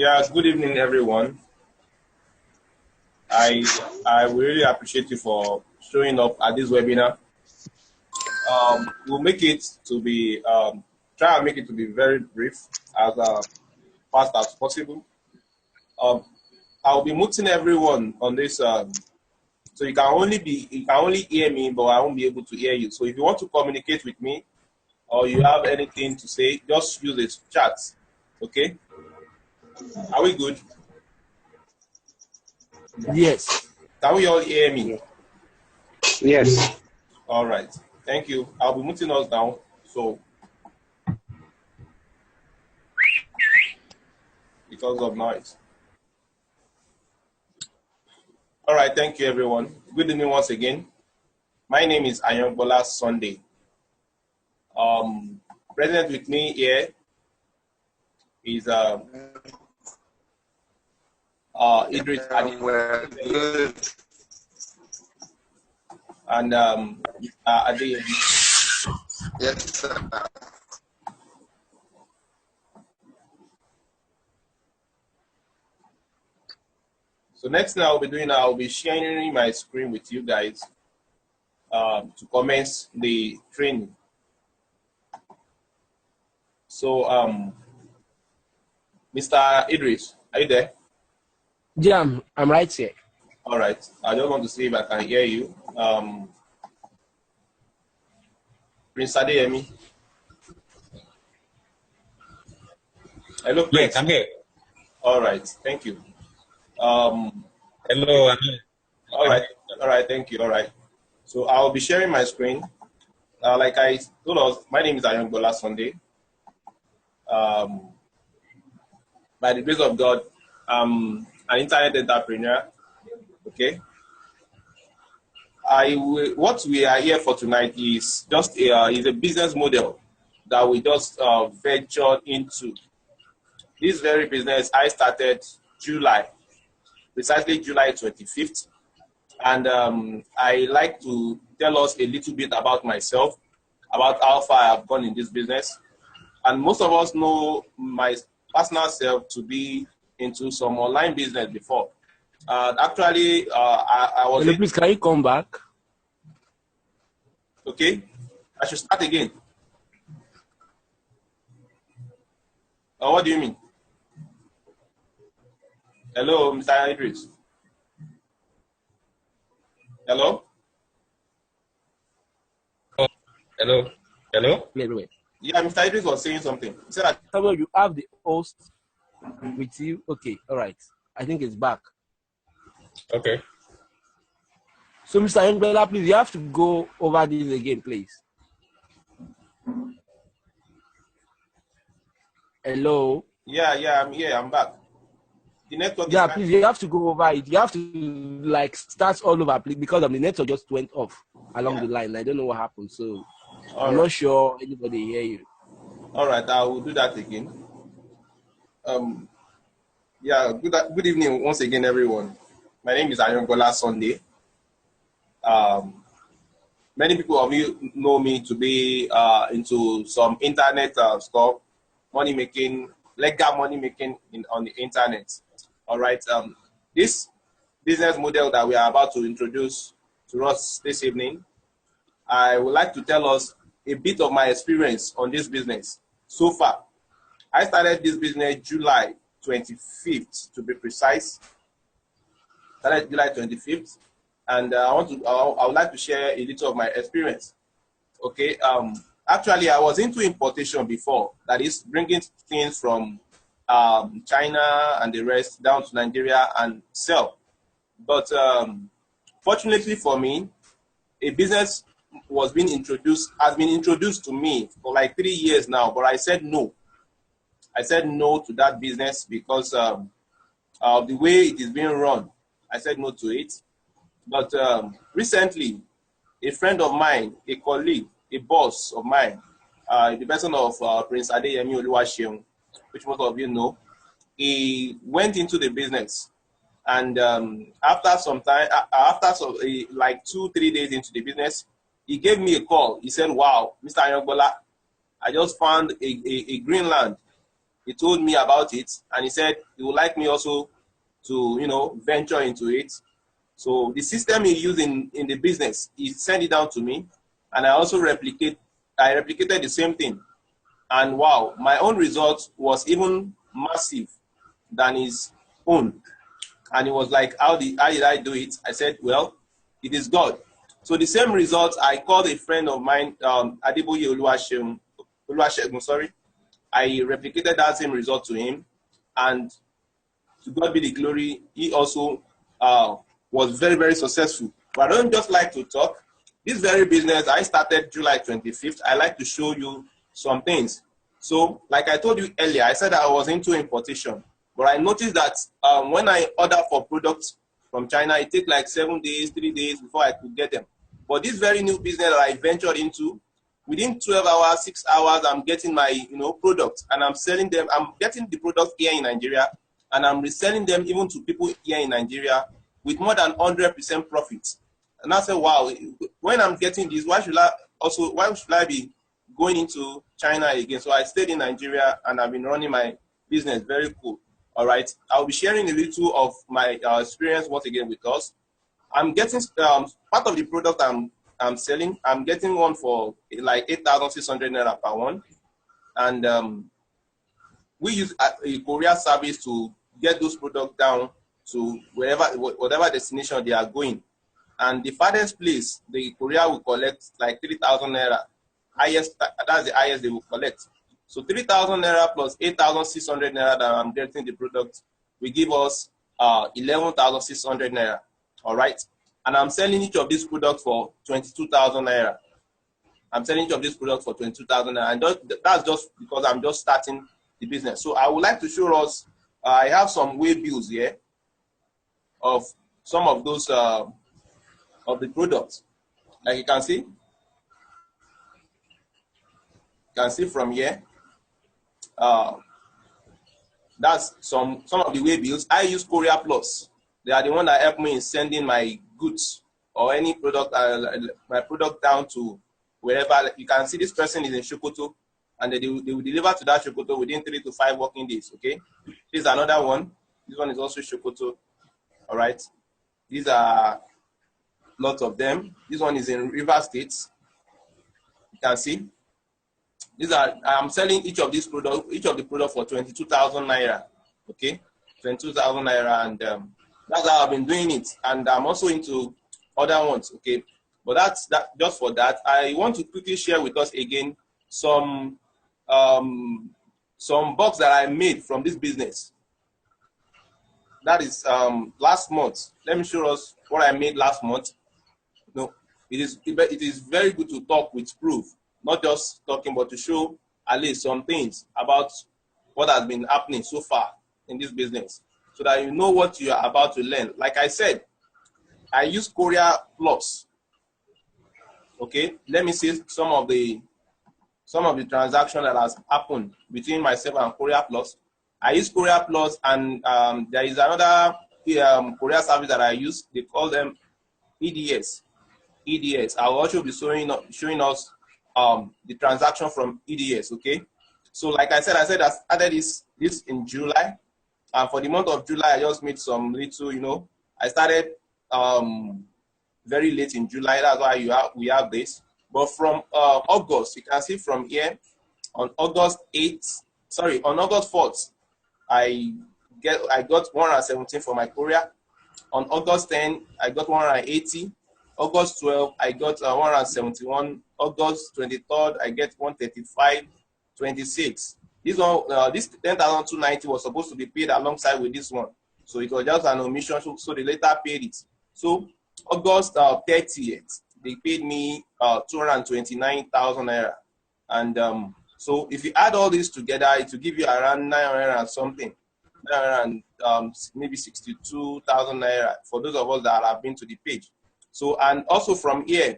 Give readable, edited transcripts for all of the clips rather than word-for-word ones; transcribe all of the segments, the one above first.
Yeah, good evening, everyone. I really appreciate you for showing up at this webinar. We'll make it to be try and make it to be very brief, as fast as possible. I'll be muting everyone on this, so you can only hear me, but I won't be able to hear you. So if you want to communicate with me or you have anything to say, just use the chat. Okay? Are we good? Yes. Can we all hear me? Yes. All right. Thank you. I'll be muting us down. So, because of noise. All right. Thank you, everyone. Good evening once again. My name is Ayongbola Sunday. Present with me here is Idris Adi and Adi. Yes, sir. So next thing I'll be sharing my screen with you guys to commence the training. So Mr. Idris, are you there? Yeah, I'm right here. All right. I just want to see if I can hear you. Prince Adeyemi. Hello, Prince. Yes, I'm here. All right. Thank you. Hello. All right. All right. Thank you. All right. So I'll be sharing my screen. Like I told us, my name is Ayongbola Sunday. By the grace of God, I'm an internet entrepreneur. Okay. What we are here for tonight is just is a business model that we just ventured into. This very business I started precisely July 25th. And I like to tell us a little bit about myself, about how far I've gone in this business. And most of us know my personal self to be into some online business before. Actually, I was... Hello, please, can you come back? Okay. I should start again. What do you mean? Hello, Mr. Idris. Hello? Hello. Hello. Wait. Yeah, Mr. Idris was saying something. He said that... Samuel, you have the host with you. Okay, all right. I think it's back. Okay. So, Mr. Ayongbola, please, you have to go over this again, please. Hello? Yeah, I'm here. I'm back. The network Yeah, is... please, you have to go over it. You have to, like, start all over, please, because of the network just went off along the line. I don't know what happened, so I'm not sure anybody hear you. All right, I will do that again. Yeah, good evening once again, everyone. My name is Ayongbola Sunday. Many people of you know me to be into some internet stuff, money making, legal money making on the internet. All right. This business model that we are about to introduce to us this evening, I would like to tell us a bit of my experience on this business so far. I started this business July 25th, to be precise. Started July 25th, and I would like to share a little of my experience. Okay. Actually, I was into importation before, that is bringing things from China and the rest down to Nigeria and sell. But fortunately for me, a business has been introduced to me for like 3 years now, but I said no. I said no to that business because of the way it is being run. I said no to it. But recently, a friend of mine, a colleague, a boss of mine, the person of Prince Adeyemi Oluwaseun, which most of you know, he went into the business. And after some time, like 2-3 days into the business, he gave me a call. He said, "Wow, Mr. Ayongbola, I just found a green land he told me about it, and he said he would like me also to, you know, venture into it. So the system he used in the business, he sent it down to me, and I also replicated the same thing. And wow, my own result was even massive than his own. And he was like, how did I do it? I said, well, it is God. So the same result, I called a friend of mine, Adeboye Oluwasegun, sorry. I replicated that same result to him, and to God be the glory, he also was very, very successful. But I don't just like to talk. This very business, I started July 25th. I like to show you some things. So, like I told you earlier, I said I was into importation. But I noticed that when I order for products from China, it takes like 7 days, 3 days before I could get them. But this very new business that I ventured into, within 12 hours, 6 hours, I'm getting my, you know, products, and I'm selling them. I'm getting the products here in Nigeria, and I'm reselling them even to people here in Nigeria with more than 100% profit. And I said, wow, when I'm getting this, why should I be going into China again? So I stayed in Nigeria, and I've been running my business. Very cool. All right. I'll be sharing a little of my experience once again with us. I'm getting part of the product I'm selling. I'm getting one for like 8,600 naira per one, and we use a courier service to get those products down to whatever destination they are going. And the farthest place, the courier will collect like 3,000 naira. Highest, that's the highest they will collect. So 3,000 naira plus 8,600 naira that I'm getting the product will give us 11,600 naira. All right. And I'm selling each of these products for 22,000 naira. I'm selling each of these products for 22,000 naira. And that's just because I'm just starting the business. So I would like to show us, I have some way bills here of some of those, of the products. Like you can see. You can see from here. That's some of the way bills. I use Courier Plus. They are the one that help me in sending my goods or any product, my product down to wherever. You can see this person is in Sokoto, and they will deliver to that Sokoto within 3 to 5 working days. Okay, this is another one. This one is also Sokoto. All right, these are lots of them. This one is in Rivers State. You can see. These are, I'm selling each of the products for 22,000 naira. Okay, 22,000 naira, and that's how I've been doing it. And I'm also into other ones. Okay, but that's that. Just for that, I want to quickly share with us again some bucks that I made from this business. That is last month. Let me show us what I made last month. No, it is very good to talk with proof. Not just talking, but to show at least some things about what has been happening so far in this business, so that you know what you are about to learn. Like I said, I use Courier Plus. Okay, let me see some of the transaction that has happened between myself and Courier Plus. I use Courier Plus, and there is another courier service that I use. They call them EDS. EDS. I will also be showing us the transaction from EDS. Okay, so like I said I started this in July, and for the month of July I just made some little, you know, I started very late in July. That's why we have this. But from August, you can see from here, on August 4th, I got 117 for my courier. On August 10, I got 180. August 12, I got 171. August 23rd, I get 135, 26. This one, this 10,290 was supposed to be paid alongside with this one. So it was just an omission, so they later paid it. So August 30th, they paid me 229,000 naira. And so if you add all this together, it will give you around 900 and something. 900 and maybe 62,000 naira for those of us that have been to the page. So, and also from here,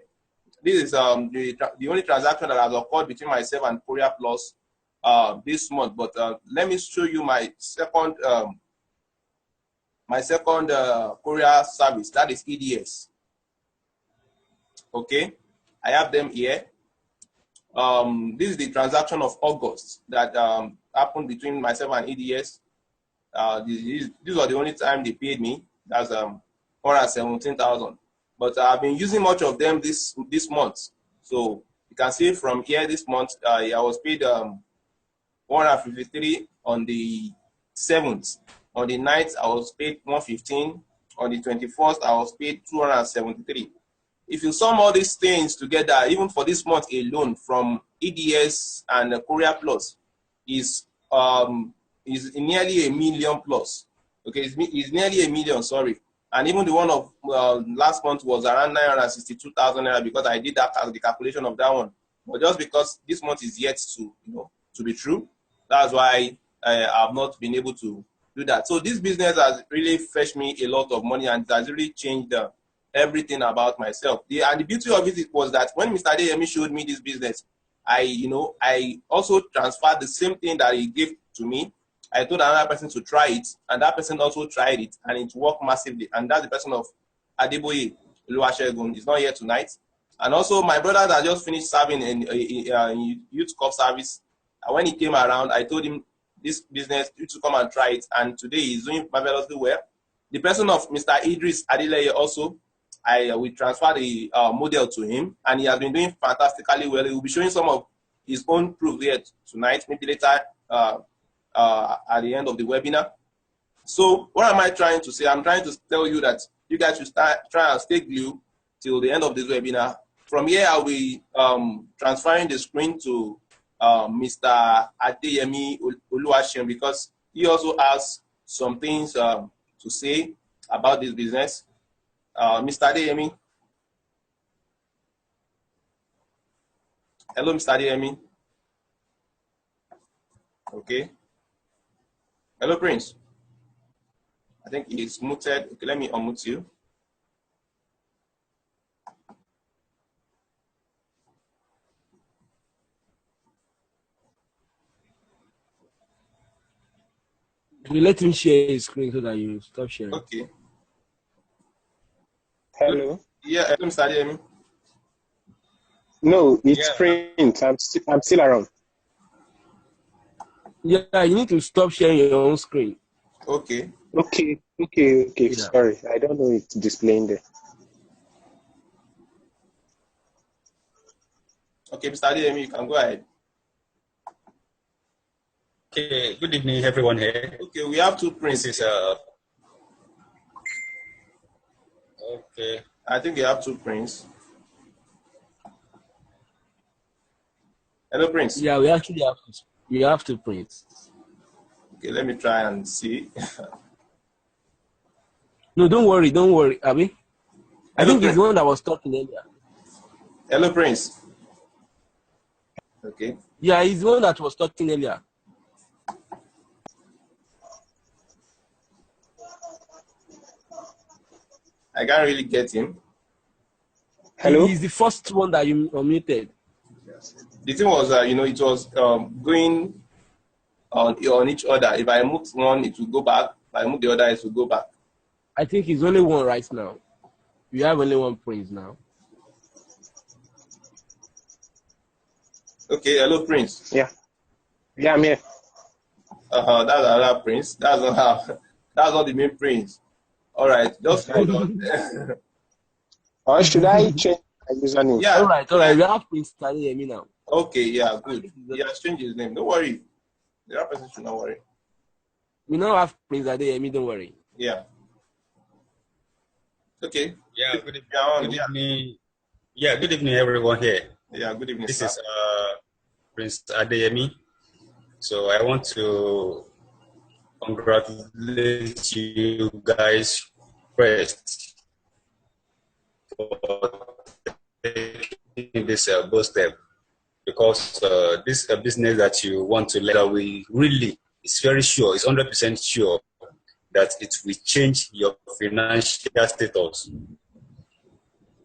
this is the only transaction that has occurred between myself and Courier Plus this month. But let me show you my second courier service. That is EDS. Okay, I have them here. This is the transaction of August that happened between myself and EDS. These were the only time they paid me. That's 117,000. But I've been using much of them this month. So you can see from here this month, I was paid 153 on the 7th. On the 9th, I was paid 115. On the 21st, I was paid 273. If you sum all these things together, even for this month alone, from EDS and Korea Plus, is nearly $1 million plus. Okay, it's nearly $1 million. Sorry, and even the one of last month was around 962,000 naira because I did that the calculation of that one. But just because this month is yet to be true, that's why I have not been able to do that. So this business has really fetched me a lot of money, and it has really changed everything about myself. And the beauty of it was that when Mr. Adeyemi showed me this business, I also transferred the same thing that he gave to me. I told another person to try it, and that person also tried it, and it worked massively. And that's the person of Adeboye Oluwasegun. He's not here tonight. And also, my brother that just finished serving in Youth Corps service. And when he came around, I told him this business, you to come and try it. And today he's doing marvelously well. The person of Mr. Idris Adeleye also, we transferred the model to him, and he has been doing fantastically well. He will be showing some of his own proof here tonight, maybe later at the end of the webinar. So what am I trying to say? I'm trying to tell you that you guys should try and stay glued till the end of this webinar. From here, I'll be transferring the screen to Mr. Adeyemi Oluwasegun because he also has some things to say about this business. Mr. Adeyemi. Hello, Mr. Adeyemi. Okay. Hello, Prince. I think he's muted. Okay, let me unmute you. We let him share his screen so that you stop sharing. Okay. Hello. Yeah, hello, Mr. Adeyemi. No, it's print. I'm still around. Yeah, you need to stop sharing your own screen. Okay. Okay. Yeah. Sorry, I don't know it's displaying there. Okay, Mr. Adeyemi, you can go ahead. Okay, good evening, everyone here. Okay, we have two princes. Okay. I think we have two princes. Hello, Prince. Yeah, we actually have two prints. Okay, let me try and see. No, don't worry, Abi. I think he's the one that was talking earlier. Hello, Prince. Okay. Yeah, he's the one that was talking earlier. I can't really get him. Hello? He's the first one that you unmuted. The thing was, it was going on each other. If I move one, it will go back. If I move the other, it will go back. I think he's only one right now. You have only one prince now. Okay, hello, Prince. Yeah, I'm here. That's another Prince. That's not the main Prince. All right, just hold on. Or should I change my username? Yeah. All right. We have Prince Adeyemi now. Okay, yeah, good. Yeah, change his name. Don't worry. The other person should not worry. We now have Prince Adeyemi. Don't worry. Yeah. Okay. Yeah, good evening. Yeah, good evening, everyone here. Yeah, good evening. This sir. is Prince Adeyemi. So I want to congratulate you guys first for taking this bold step, because this is a business that you want to let away. Really, it's very sure, it's 100% sure that it will change your financial status.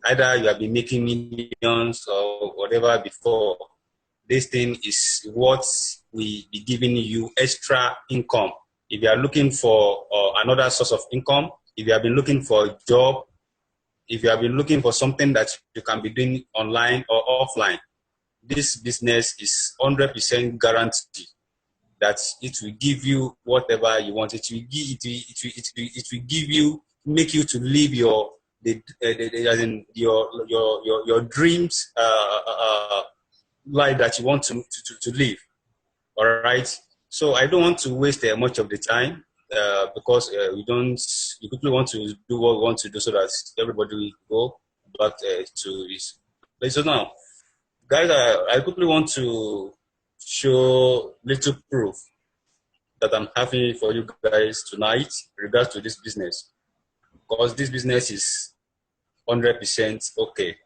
Either you have been making millions or whatever before, this thing is what will be giving you extra income. If you are looking for another source of income, if you have been looking for a job, if you have been looking for something that you can be doing online or offline, this business is 100% guaranteed that it will give you whatever you want. It will give you, make you to live your as in your dreams life that you want to live. All right. So I don't want to waste much of the time because you quickly want to do what we want to do so that everybody will go back to this. So now, guys, I quickly want to show little proof that I'm having for you guys tonight in regards to this business, because this business is 100% okay.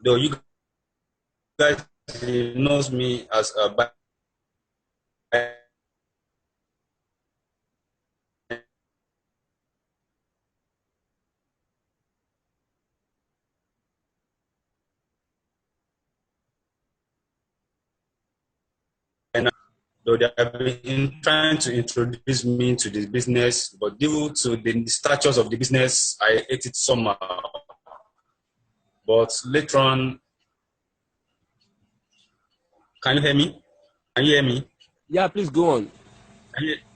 Though you guys knows me as a buyer, though they have been trying to introduce me to this business, but due to the statures of the business, I ate it somehow. But later on, can you hear me? Can you hear me? Yeah, please go on.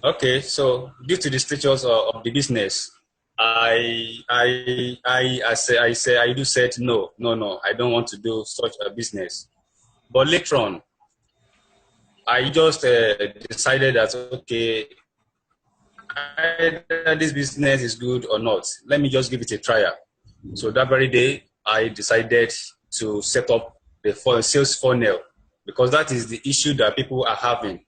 Okay, so due to the statures of the business, I said no, I don't want to do such a business. But later on, I just decided that, okay, either this business is good or not. Let me just give it a trial. So that very day, I decided to set up the sales funnel, because that is the issue that people are having.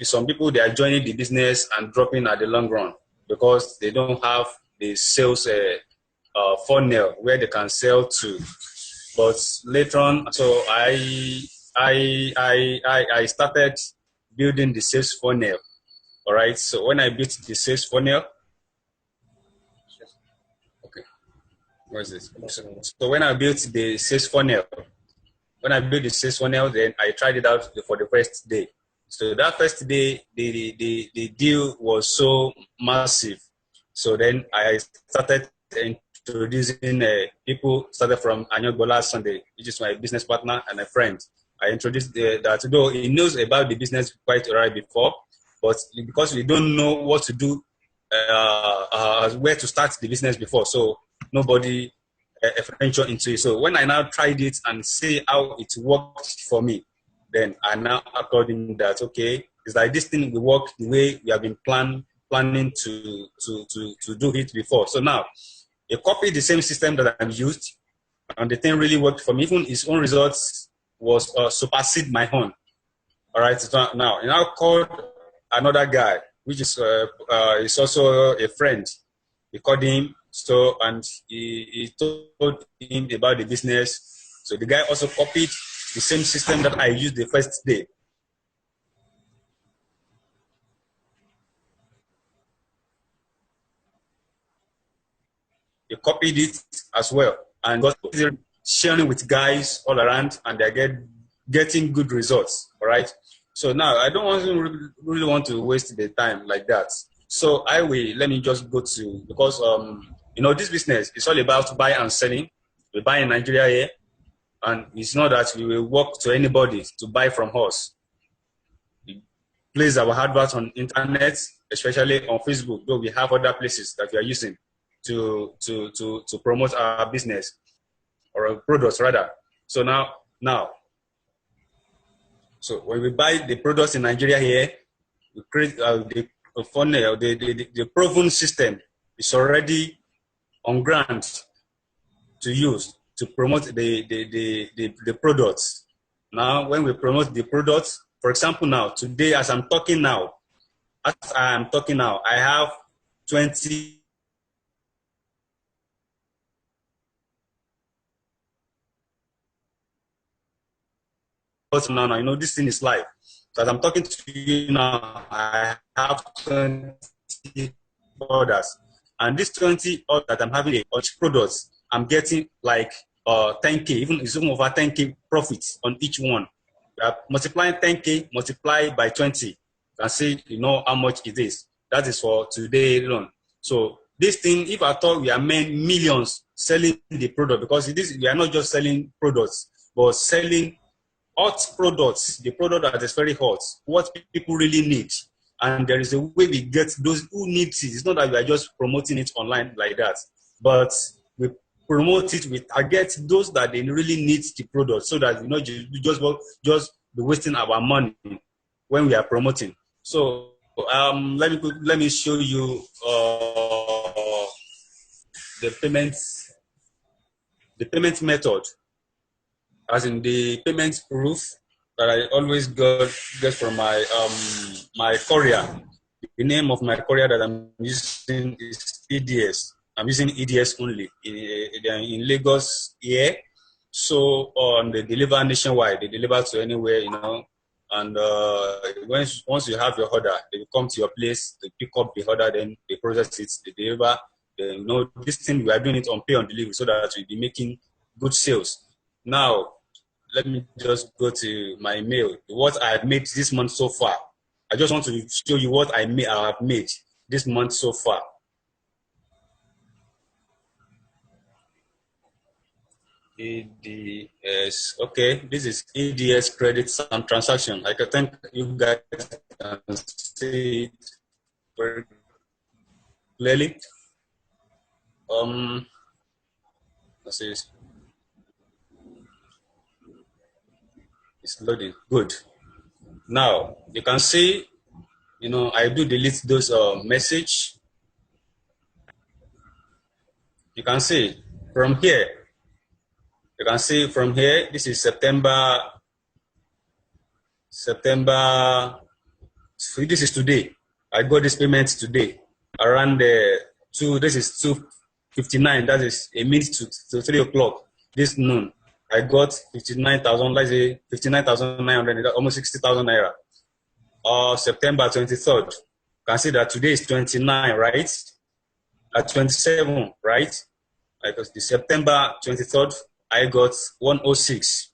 Some people, they are joining the business and dropping at the long run because they don't have the sales funnel where they can sell to. But later on, so I started building the sales funnel. All right. So when I built the sales funnel, okay, where is this? So when I built the sales funnel, then I tried it out for the first day. So that first day, the deal was so massive. So then I started introducing people. Started from Anyogbola Sunday, which is my business partner and a friend. I introduced that, though he knows about the business quite alright before, but because we don't know what to do, where to start the business before, so nobody ventured into it. So when I now tried it and see how it worked for me, then I now according that, okay, it's like this thing will work the way we have been planning to do it before. So now, he copied the same system that I used, and the thing really worked for me. Even his own results was supersede my own. All right, so now I now called another guy, which is also a friend. He called him, so, and he told him about the business. So the guy also copied the same system that I used the first day. He copied it as well and got sharing with guys all around, and they're getting good results. All right. So now I don't really want to waste the time like that. So let me just go to, because this business is all about buy and selling. We buy in Nigeria here, and it's not that we will walk to anybody to buy from us. We place our adverts on internet, especially on Facebook, though we have other places that we are using to promote our business or our products rather. So now, so when we buy the products in Nigeria here, we create the funnel, the proven system is already on ground to use to promote the products. Now, when we promote the products, for example, now today as I'm talking now, I have 20. Now, this thing is live. So as I'm talking to you now, I have 20 orders. And these 20 orders that I'm having on each products, I'm getting like 10K, even over 10K profits on each one. Multiplying 10K, multiply by 20. You can see, how much it is. That is for today alone. So this thing, if I thought we are making millions selling the product, because we are not just selling products, but selling hot products, the product that is very hot, what people really need. And there is a way we get those who need it. It's not that we are just promoting it online like that, but we promote it, we target those that they really need the product, so that just be wasting our money when we are promoting. So let me show you the payment method, as in the payment proof that I always get from my my courier. The name of my courier that I'm using is EDS. I'm using EDS only in Lagos here. So they deliver nationwide. They deliver to anywhere, you know. And once you have your order, they will come to your place, they pick up the order, then they process it, they deliver. They know this thing, we are doing it on pay on delivery, so that we'll be making good sales. Now, let me just go to my mail. What I have made this month so far. I just want to show you what I have made this month so far. EDS, okay, this is EDS credits and transaction. I can think you guys can see it very clearly. Let's see. It's loading. Good. Now you can see, you know, I do delete those message. You can see from here. You can see from here. This is September. This is today. I got this payment today around this is 2:59. That is a minute to 3 o'clock this noon. I got 59,000, let's say 59,900, almost 60,000 naira. September 23rd. You can see that today is 29, right? At 27, right? Because the September 23rd, I got 106.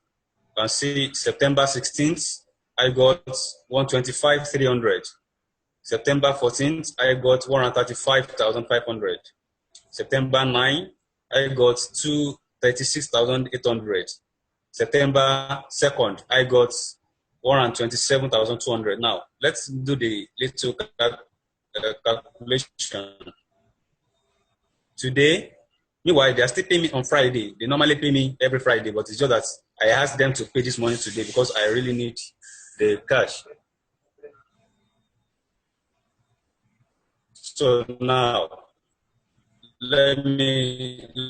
You can see September 16th, I got 125,300. September 14th, I got 135,500. September 9, I got 236,800. September 2nd, I got 127,200. Now, let's do the little calculation. Today, meanwhile, they are still paying me on Friday. They normally pay me every Friday, but it's just that I asked them to pay this money today because I really need the cash. So now, let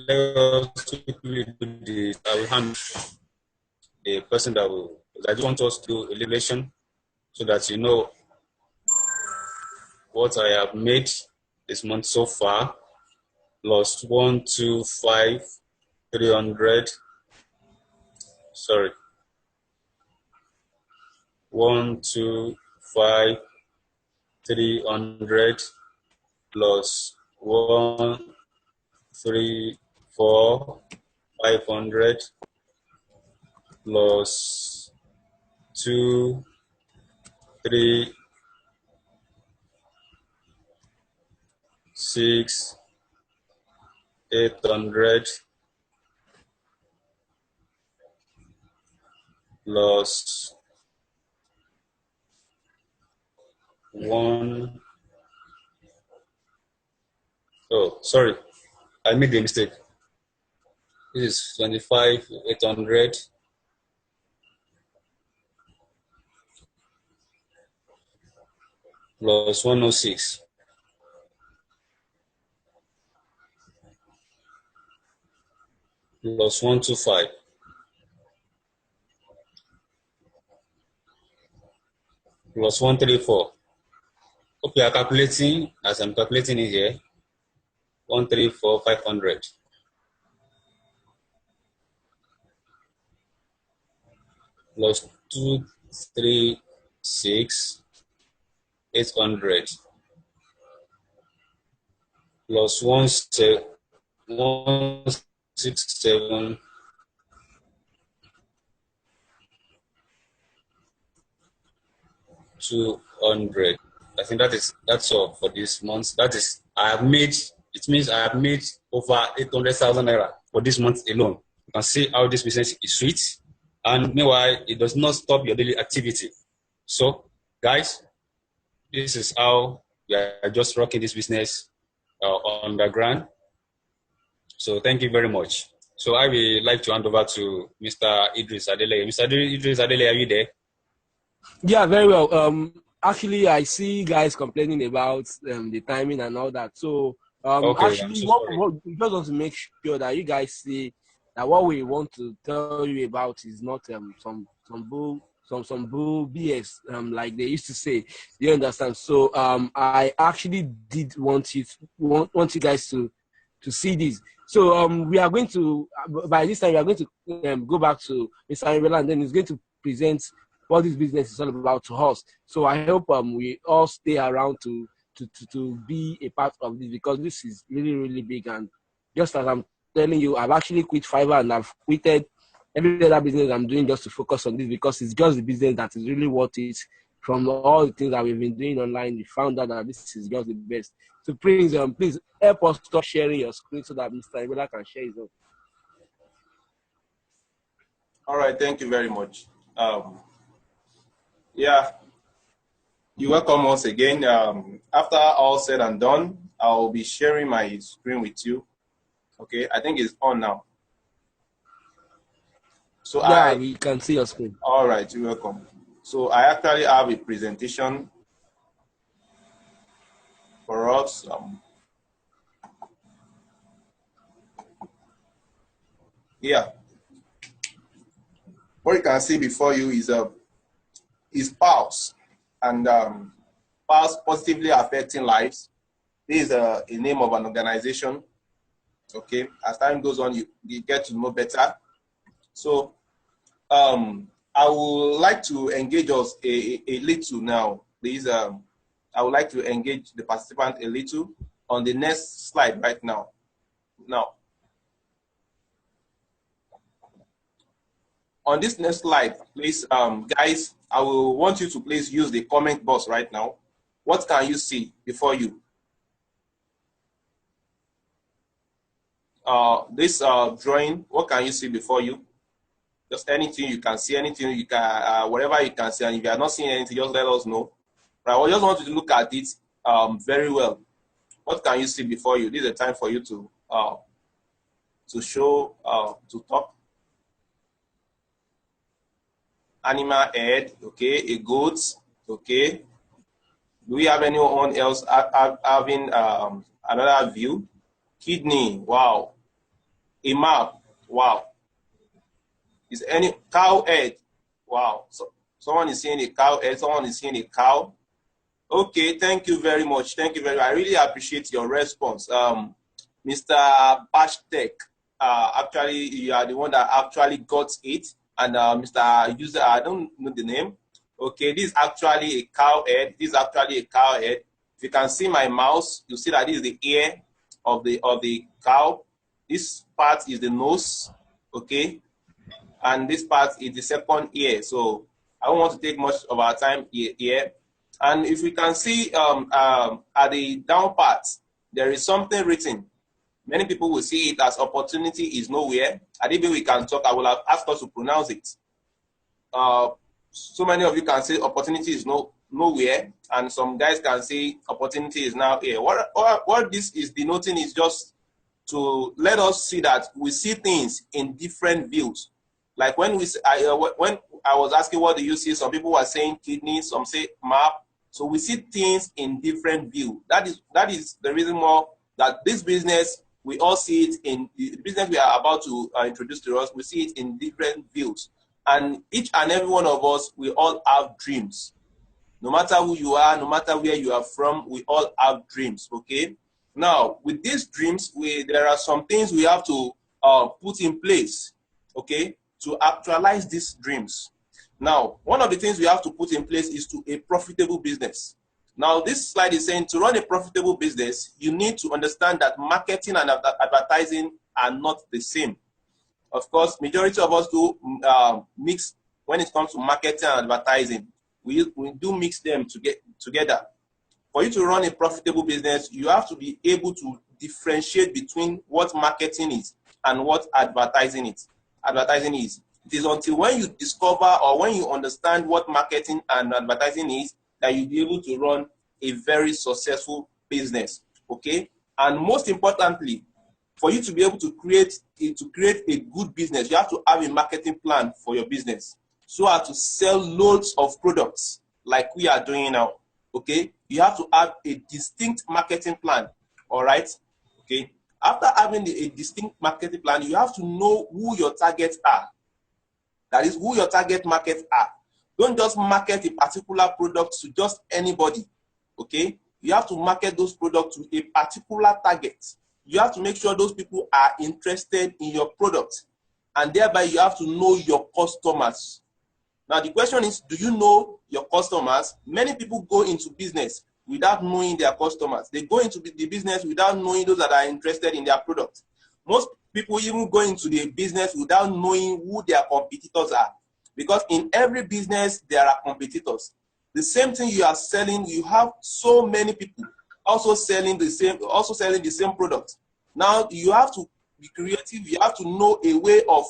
us quickly do this. I will hand the person that will. I just want us to do elimination so that you know what I have made this month so far. Plus 125,300. Sorry. 125,300 plus 134,500 plus 2, 3, 6, 800 plus 1. Oh, sorry, I made the mistake. This is 25,800 plus 106 plus 125 plus 134. Hope you are calculating as I'm calculating it here. 134,500 plus 236,800 plus 167 200. I think that's all for this month. That is, I have made. It means I have made over 800,000 naira for this month alone. You can see how this business is sweet. And meanwhile, it does not stop your daily activity. So, guys, this is how we are just rocking this business underground. So thank you very much. So I will like to hand over to Mr. Idris Adele. Mr. Idris Adele, are you there? Yeah, very well. Actually, I see guys complaining about the timing and all that. So, Okay, I'm actually, so what sorry. we just want to make sure that you guys see that what we want to tell you about is not some bull BS like they used to say. You understand? So, I actually did want want you guys to see this. So, we are going to by this time we are going to go back to Mr. Arabella, and then he's going to present what this business is all about to us. So I hope we all stay around to be a part of this, because this is really, really big. And just as I'm telling you, I've actually quit Fiverr and I've quitted every other business I'm doing just to focus on this, because it's just the business that is really worth it. From all the things that we've been doing online, we found out that this is just the best. So please help us stop sharing your screen so that Mr. Ibola can share his own. All right, thank you very much. Yeah, you're welcome once again. After all said and done, I'll be sharing my screen with you. Okay, I think it's on now. So yeah, we can see your screen. All right, you're welcome. So I actually have a presentation for us. Yeah, what you can see before you is Pulse, and Pulse Positively Affecting Lives. This is a name of an organization. Okay, as time goes on, you get to know better. So I would like to engage us a little now. Please, I would like to engage the participant a little on the next slide right now. Now, on this next slide, please, guys, I will want you to please use the comment box right now. What can you see before you? This drawing, what can you see before you? Just anything you can see, anything you can, whatever you can see. And if you are not seeing anything, just let us know. Right? I just want you to look at it very well. What can you see before you? This is a time for you to show, to talk. Animal head, okay, a goat, okay. Do we have anyone else having another view? Kidney, wow. A map, wow. Is any cow head? Wow. So someone is seeing a cow head, someone is seeing a cow. Okay, thank you very much. Thank you very much. I really appreciate your response. Mr. Bashtek, actually, you are the one that actually got it. And Mr. User, I don't know the name. Okay, this is actually a cow head. This is actually a cow head. If you can see my mouse, you see that this is the ear of the cow. This part is the nose, okay? And this part is the second ear. So I don't want to take much of our time here. And if we can see at the down part, there is something written. Many people will see it as opportunity is nowhere. And even we can talk, I will have asked us to pronounce it. So many of you can say opportunity is nowhere, and some guys can say opportunity is now here. What this is denoting is just to let us see that we see things in different views. Like when when I was asking what do you see, some people were saying kidney, some say map. So we see things in different view. That is the reason more that this business, we all see it in the business we are about to introduce to us. We see it in different views. And each and every one of us, we all have dreams. No matter who you are, no matter where you are from, we all have dreams, okay? Now, with these dreams, there are some things we have to put in place, okay, to actualize these dreams. Now, one of the things we have to put in place is a profitable business. Now, this slide is saying to run a profitable business, you need to understand that marketing and advertising are not the same. Of course, majority of us do mix when it comes to marketing and advertising. We do mix them together. For you to run a profitable business, you have to be able to differentiate between what marketing is and what advertising is. It is until when you discover or when you understand what marketing and advertising is that you'll be able to run a very successful business. Okay? And most importantly, for you to be able to create a good business, you have to have a marketing plan for your business so as to sell loads of products like we are doing now. Okay? You have to have a distinct marketing plan. All right? Okay? After having a distinct marketing plan, you have to know who your targets are. That is who your target markets are. Don't just market a particular product to just anybody. Okay? You have to market those products to a particular target. You have to make sure those people are interested in your product. And thereby you have to know your customers. Now the question is, do you know your customers? Many people go into business without knowing their customers. They go into the business without knowing those that are interested in their product. Most people even go into the business without knowing who their competitors are. Because in every business, there are competitors. The same thing you are selling, you have so many people also selling the same product. Now you have to be creative. You have to know a way of,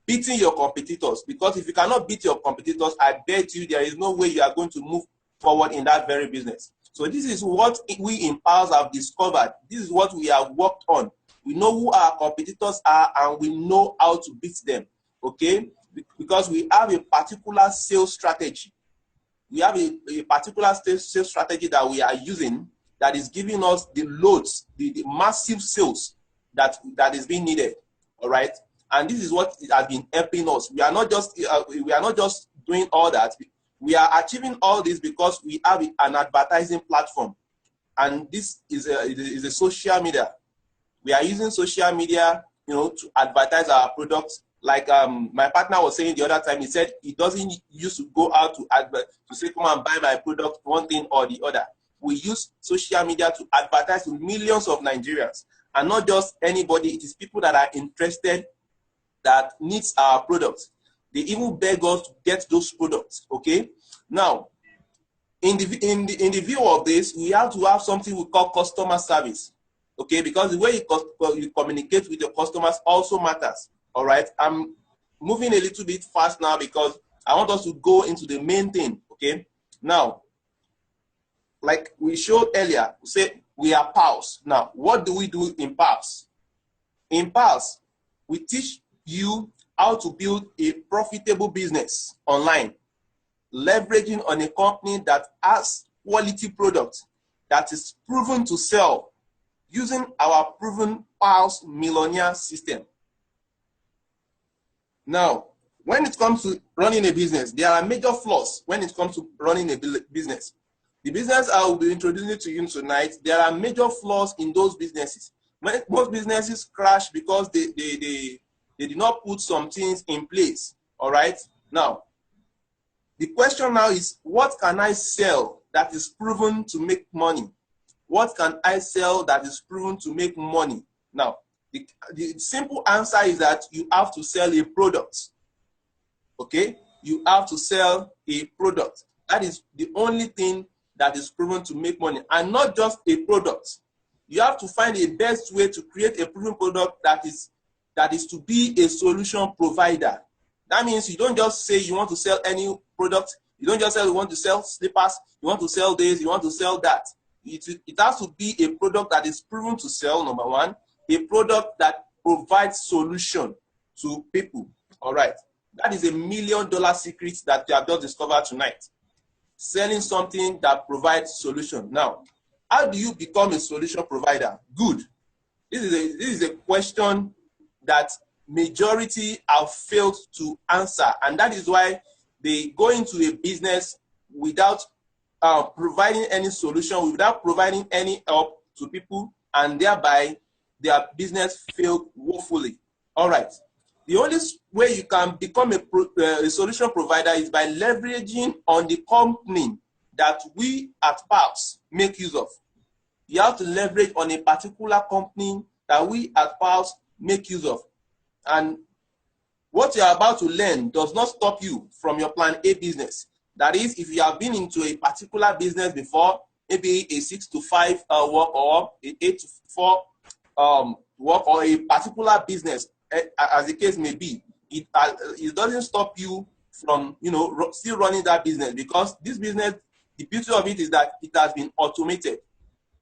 beating your competitors. Because if you cannot beat your competitors, I bet you there is no way you are going to move forward in that very business. So this is what we in Pulse have discovered. This is what we have worked on. We know who our competitors are and we know how to beat them. Okay? Because we have a particular sales strategy. We have a particular sales strategy that we are using that is giving us the loads, the massive sales that is being needed. All right? And this is what has been helping us. We are not just doing all that. We are achieving all this because we have an advertising platform. And this is a social media. We are using social media, to advertise our products. Like my partner was saying the other time, he said he doesn't used to go out to say, come and buy my product, one thing or the other. We use social media to advertise to millions of Nigerians. And not just anybody, it is people that are interested, that needs our products. They even beg us to get those products. Okay. Now, in the view of this, we have to have something we call customer service. Okay, because the way you communicate with your customers also matters. All right. I'm moving a little bit fast now because I want us to go into the main thing. Okay. Now, like we showed earlier, we say we are Pulse. Now, what do we do in Pulse? In Pulse, we teach you how to build a profitable business online, leveraging on a company that has quality products that is proven to sell using our proven Pulse Millionaire system. Now, when it comes to running a business, there are major flaws when it comes to running a business. The business I will be introducing to you tonight, there are major flaws in those businesses. Most businesses crash because they did not put some things in place. All right. Now, the question now is, what can I sell that is proven to make money? What can I sell that is proven to make money? Now, the simple answer is that you have to sell a product. Okay? You have to sell a product. That is the only thing that is proven to make money, and not just a product. You have to find a best way to create a proven product that is to be a solution provider. That means you don't just say you want to sell any product. You don't just say you want to sell slippers, you want to sell this, you want to sell that. It has to be a product that is proven to sell, number one, a product that provides solution to people. All right. That is $1 million secret that you have just discovered tonight. Selling something that provides solution. Now, how do you become a solution provider? Good. This is a question that majority have failed to answer, and that is why they go into a business without providing any solution, without providing any help to people, and thereby their business failed woefully. All right. The only way you can become a solution provider is by leveraging on the company that we at Pulse make use of. You have to leverage on a particular company that we at Pulse make use of. And what you are about to learn does not stop you from your plan A business. That is, if you have been into a particular business before, maybe a 6 to 5 work or a 8 to 4 work, or a particular business, as the case may be, it doesn't stop you from, you know, still running that business, because this business, the beauty of it is that it has been automated.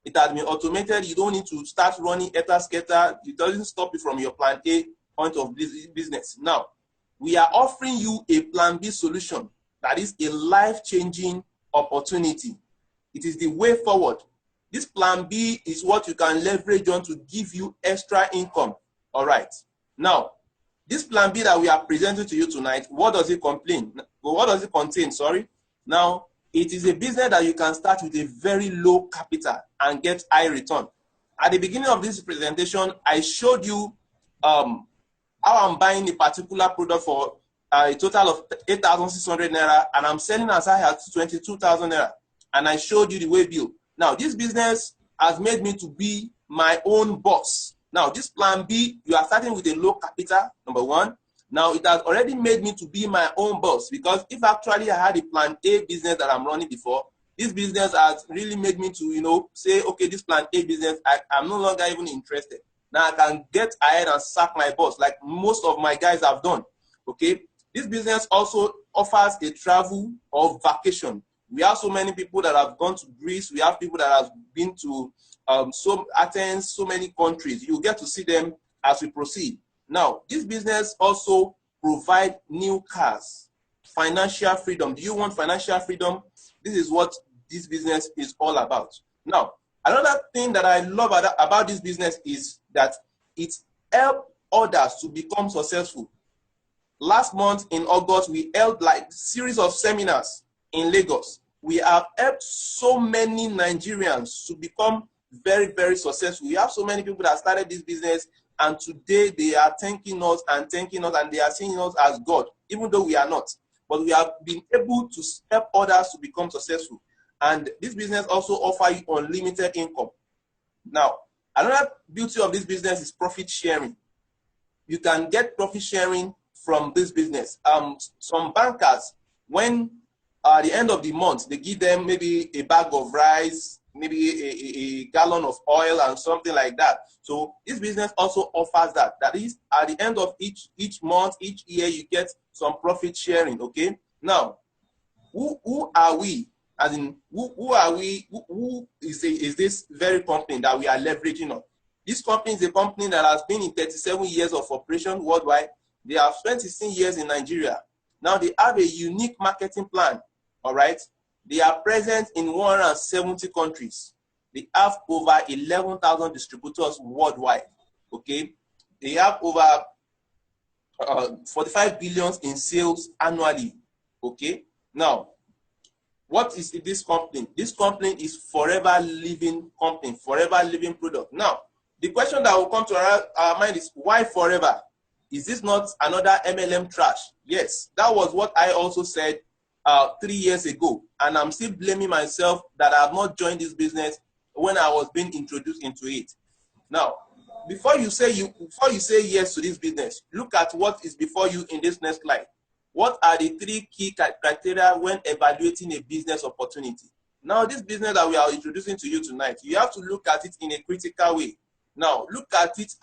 It has been automated. You don't need to start running scatter. It doesn't stop you from your plan A point of business. Now, we are offering you a plan B solution that is a life-changing opportunity. It is the way forward. This plan B is what you can leverage on to give you extra income. All right. Now, this plan B that we are presenting to you tonight, what does it contain? What does it contain? Sorry. Now, it is a business that you can start with a very low capital and get high return. At the beginning of this presentation, I showed you how I'm buying a particular product for a total of 8,600 naira, and I'm selling as high as 22,000 naira. And I showed you the way bill. Now, this business has made me to be my own boss. Now, this plan B, you are starting with a low capital, number one. Now, it has already made me to be my own boss, because if actually I had a plan A business that I'm running before, this business has really made me to, you know, say, okay, this plan A business, I'm no longer even interested. Now I can get ahead and sack my boss, like most of my guys have done. Okay, this business also offers a travel or vacation. We have so many people that have gone to Greece. We have people that have been to Athens, so many countries. You get to see them as we proceed. Now, this business also provides new cars, financial freedom. Do you want financial freedom? This is what this business is all about. Now, another thing that I love about this business is that it helps others to become successful. Last month in August, we held like series of seminars in Lagos. We have helped so many Nigerians to become very, very successful. We have so many people that started this business, and today they are thanking us, and they are seeing us as God, even though we are not. But we have been able to help others to become successful. And this business also offers you unlimited income. Now, another beauty of this business is profit sharing. You can get profit sharing from this business. Some bankers, when at the end of the month, they give them maybe a bag of rice, maybe a gallon of oil and something like that. So this business also offers that. That is, at the end of each month, each year, you get some profit sharing, okay? Now, who are we? As in, who are we? Who is this very company that we are leveraging on? This company is a company that has been in 37 years of operation worldwide. They have spent 16 years in Nigeria. Now they have a unique marketing plan, all right? They are present in 170 countries. They have over 11,000 distributors worldwide, okay? They have over 45 billion in sales annually, okay? Now, what is this company? This company is Forever Living company, Forever Living product. Now, the question that will come to our mind is, why Forever? Is this not another MLM trash? Yes, that was what I also said 3 years ago, and I'm still blaming myself that I have not joined this business when I was being introduced into it. Now, before you say yes to this business, look at what is before you in this next slide. What are the 3 key criteria when evaluating a business opportunity? Now, this business that we are introducing to you tonight, you have to look at it in a critical way. Now, look at it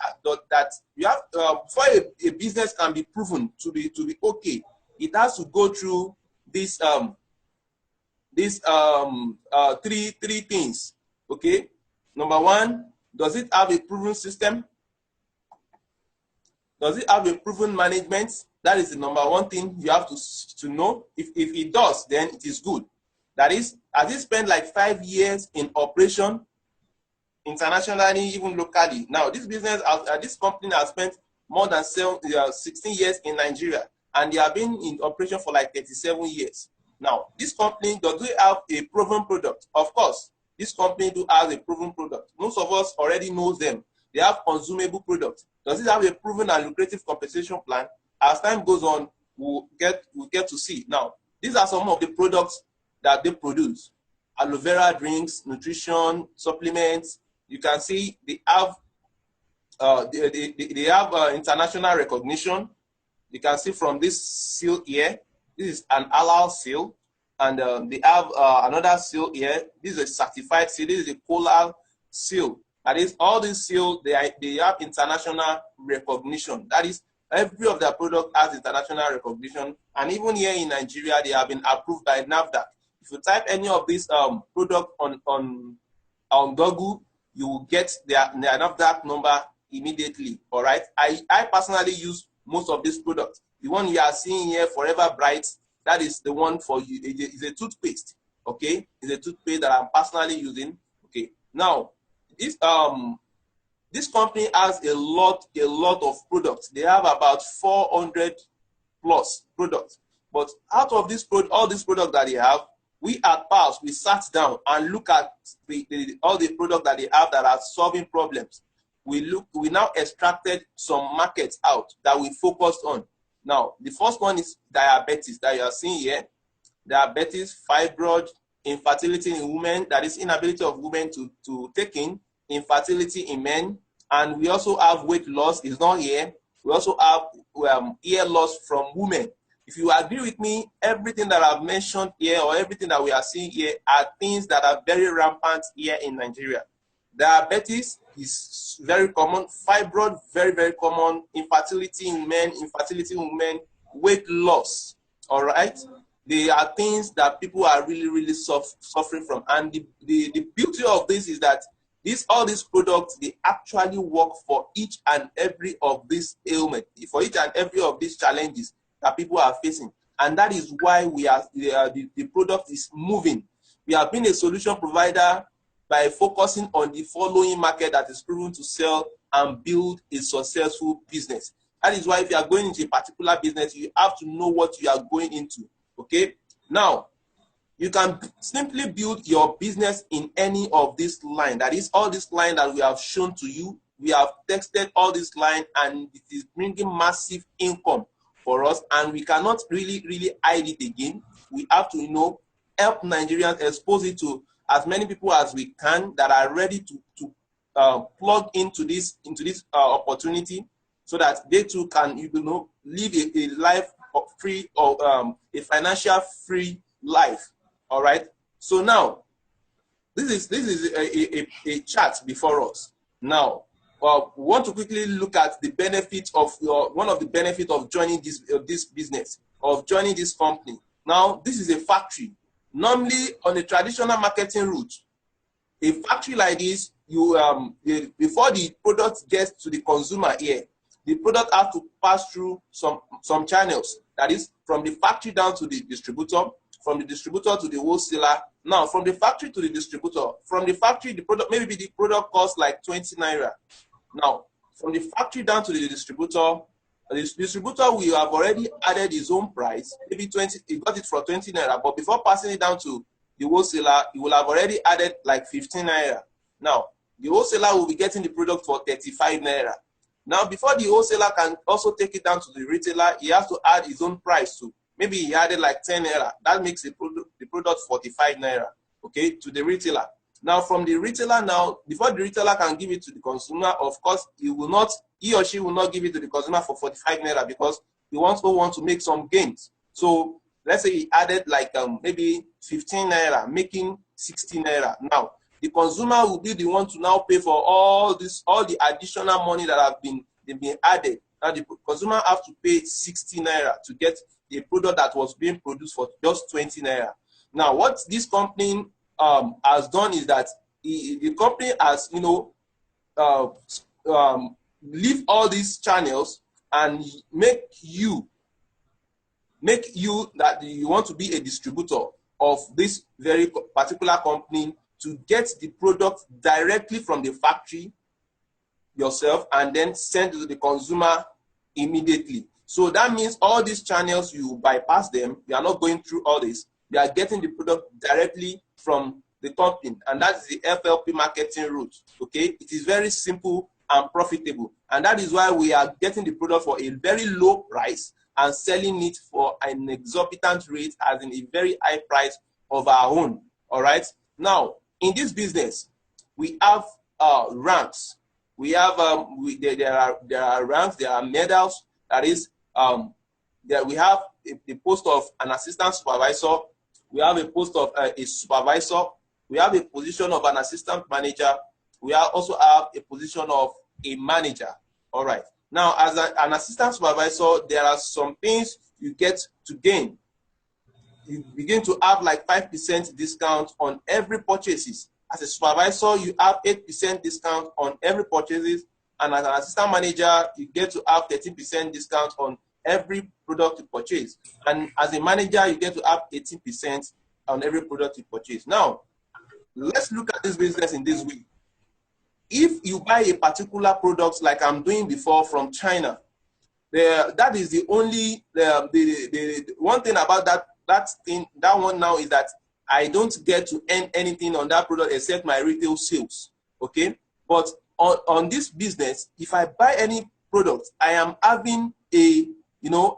that you have before a business can be proven to be okay, it has to go through these three things. Okay, number one, does it have a proven system? Does it have a proven management? That is the number one thing you have to know. If it does, then it is good. That is, has it spent like 5 years in operation, internationally, even locally? Now, this business, this company has spent more than 16 years in Nigeria, and they have been in operation for like 37 years. Now, this company, does it have a proven product? Of course, this company do have a proven product. Most of us already knows them. They have consumable products. Does it have a proven and lucrative compensation plan? As time goes on, we'll get to see. Now, these are some of the products that they produce: aloe vera drinks, nutrition, supplements. You can see they have international recognition. You can see from this seal here. This is an halal seal, and they have another seal here. This is a certified seal. This is a Kola seal. That is, all these seals, they have international recognition. That is, Every of their product has international recognition, and even here in Nigeria, they have been approved by NAFDAC. If you type any of these product on Google, you will get their NAFDAC number immediately. All right. I personally use most of these products. The one you are seeing here, Forever Bright, that is the one for you. It's a toothpaste. Okay, it's a toothpaste that I'm personally using. Okay. Now, this company has a lot of products. They have about 400 plus products. But out of all these products that they have, we at PALS, we sat down and look at all the products that they have that are solving problems. We now extracted some markets out that we focused on. Now, the first one is diabetes that you are seeing here. Diabetes, fibroid, infertility in women, that is inability of women to take in, infertility in men. And we also have weight loss, is not here. We also have hair loss from women. If you agree with me, everything that I've mentioned here or everything that we are seeing here are things that are very rampant here in Nigeria. Diabetes is very common. Fibroid, very, very common. Infertility in men, infertility in women, weight loss, all right? They are things that people are really, really suffering from. And the beauty of this is that all these products, they actually work for each and every of these ailments, for each and every of these challenges that people are facing. And that is why the product is moving. We have been a solution provider by focusing on the following market that is proven to sell and build a successful business. That is why if you are going into a particular business, you have to know what you are going into. Okay? Now, you can simply build your business in any of this line. That is all this line that we have shown to you. We have tested all this line and it is bringing massive income for us, and we cannot really hide it again. We have to, help Nigerians, expose it to as many people as we can that are ready to plug into this opportunity, so that they too can live a life of free or a financial free life. All right. So now, this is a chart before us. Now, we want to quickly look at the benefit of one of the benefits of joining this business, of joining this company. Now, this is a factory. Normally, on a traditional marketing route, a factory like this, before the product gets to the consumer here, the product has to pass through some channels. That is, from the factory down to the distributor, from the distributor to the wholesaler. Now, from the factory to the distributor, from the factory, the product costs like 20 naira. Now, from the factory down to the distributor will have already added his own price, maybe 20, he got it for 20 naira, but before passing it down to the wholesaler, he will have already added like 15 naira. Now, the wholesaler will be getting the product for 35 naira. Now, before the wholesaler can also take it down to the retailer, he has to add his own price too. Maybe he added like 10 naira. That makes the product 45 naira, okay, to the retailer. Now, from the retailer before the retailer can give it to the consumer, of course, he or she will not give it to the consumer for 45 naira because he also wants to make some gains. So let's say he added like maybe 15 naira, making 60 naira. Now, the consumer will be the one to now pay for all the additional money that they've been added. Now, the consumer have to pay 60 naira to get a product that was being produced for just 20 naira. Now, what this company has done is that the company has, leave all these channels and make you that you want to be a distributor of this very particular company to get the product directly from the factory yourself and then send it to the consumer immediately. So that means all these channels, you bypass them. You are not going through all this. You are getting the product directly from the company, and that's the FLP marketing route. Okay, it is very simple and profitable, and that is why we are getting the product for a very low price and selling it for an exorbitant rate, as in a very high price of our own. All right. Now, in this business, we have ranks. We have there are ranks. There are medals. That is, there we have a post of an assistant supervisor. We have a post of a supervisor. We have a position of an assistant manager. We also have a position of a manager. All right. Now, as an assistant supervisor, there are some things you get to gain. You begin to have like 5% discount on every purchases. As a supervisor, you have 8% discount on every purchases, and as an assistant manager, you get to have 13% discount on every product you purchase. And as a manager, you get to have 18% on every product you purchase. Now, let's look at this business in this way. If you buy a particular product like I'm doing before from China, that is the only the one thing about that one now is that I don't get to earn anything on that product except my retail sales. Okay, but on this business, if I buy any product, I am having a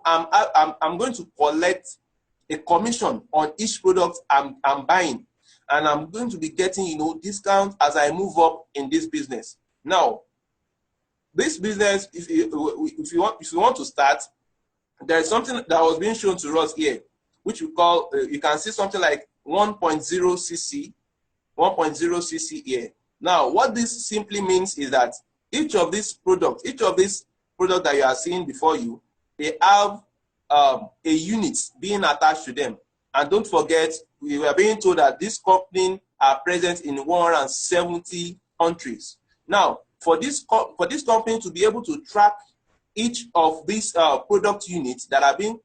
I'm going to collect a commission on each product I'm buying, and I'm going to be getting discount as I move up in this business. Now, this business, if you want to start, there is something that was being shown to us here, which we call you can see something like 1.0 cc, 1.0 cc here. Now, what this simply means is that each of these products that you are seeing before you, they have a unit being attached to them. And don't forget, we were being told that this company are present in 170 countries. Now, for this company to be able to track each of these product units that are being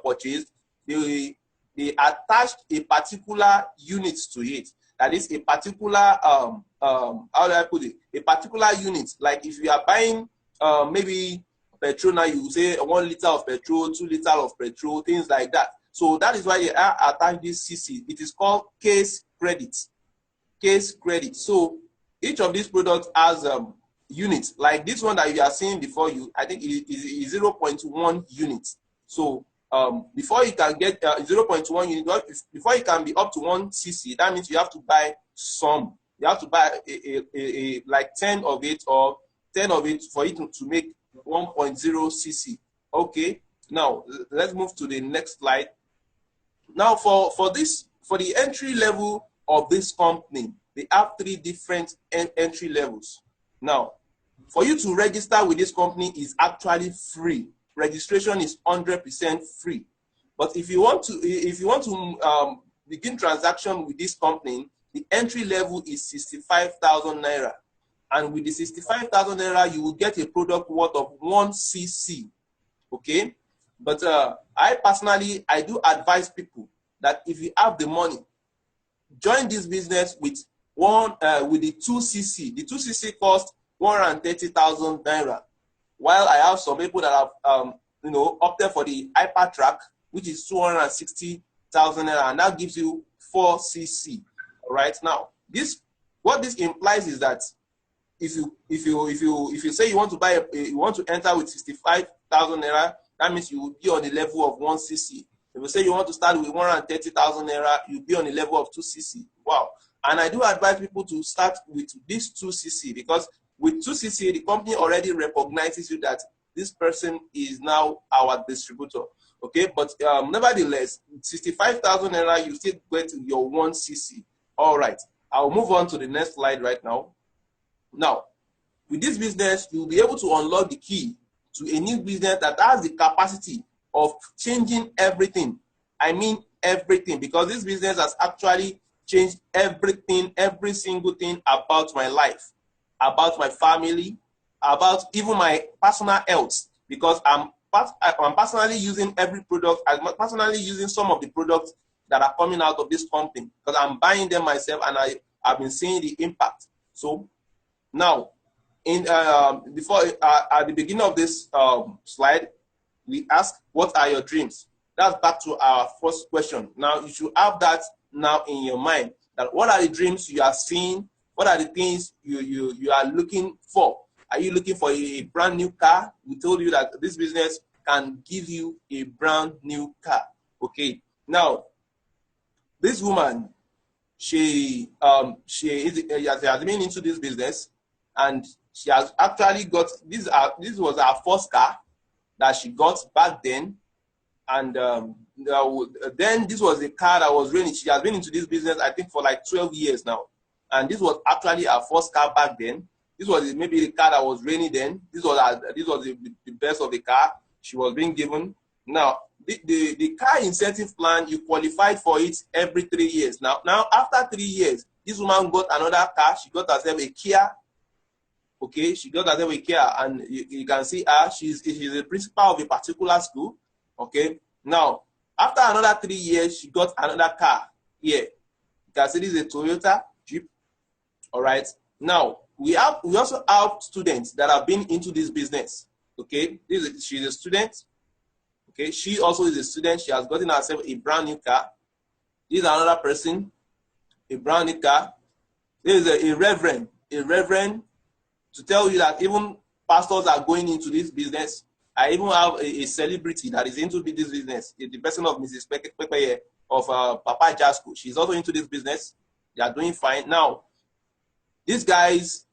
purchased, they attached a particular unit to it. That is a particular how do I put it? A particular unit. Like if you are buying maybe petrol now, you say 1 liter of petrol, 2 liters of petrol, things like that. So that is why they are attached this CC. It is called case credit. Case credit. So each of these products has units. Like this one that you are seeing before you, I think it is 0.1 units. So before you can get 0.1 unit, before you can be up to 1 cc, that means you have to buy some. You have to buy a like 10 of it or 10 of it for it to make 1.0 cc. Okay. Now let's move to the next slide. Now for the entry level of this company, they have 3 different entry levels. Now, for you to register with this company is actually free. Registration is 100% free. But if you want to begin transaction with this company, the entry level is 65,000 naira. And with the 65,000 naira, you will get a product worth of 1 cc. Okay? But I personally do advise people that if you have the money, join this business with the 2 cc. The 2 cc costs 130,000 naira. While I have some people that have opted for the Hypertrack, which is 260,000 naira, and that gives you 4 cc. All right. Now, what this implies is that if you say you want to enter with 65,000 naira, that means you will be on the level of 1 cc. If you say you want to start with 130,000 naira, you'll be on the level of 2 cc. Wow. And I do advise people to start with this 2 cc because with 2 cc, the company already recognizes you that this person is now our distributor. Okay, but nevertheless, 65,000 naira, you still get your 1 cc. All right, I'll move on to the next slide right now. Now, with this business, you'll be able to unlock the key to a new business that has the capacity of changing everything. I mean everything, because this business has actually changed everything, every single thing about my life, about my family, about even my personal health, because I'm personally using every product. I'm personally using some of the products that are coming out of this company because I'm buying them myself and I've been seeing the impact. So now, before at the beginning of this slide, we ask, what are your dreams? That's back to our first question. Now, you should have that now in your mind, that what are the dreams you are seeing? What are the things you are looking for? Are you looking for a brand new car? We told you that this business can give you a brand new car. Okay. Now, this woman, she has been into this business, and she has actually got this was her first car that she got back then, and then this was a car that was running. She has been into this business, I think, for like 12 years now, and this was actually her first car back then. This was maybe the car that was raining then. This was the best of the car she was being given. Now, the car incentive plan, you qualified for it every 3 years. Now after 3 years, this woman got another car. She got herself a Kia. Okay, she got herself a Kia, and you can see her. She's the principal of a particular school. Okay, now after another 3 years, she got another car. Here, you can see this is a Toyota Jeep. All right. Now we also have students that have been into this business. Okay, she's a student. Okay, she also is a student. She has gotten herself a brand new car. This is another person, a brand new car. This is a reverend. A reverend, to tell you that even pastors are going into this business. I even have a celebrity that is into this business. The person of Mrs. Pepe of Papa Jasco. She's also into this business. They are doing fine. Now, these guys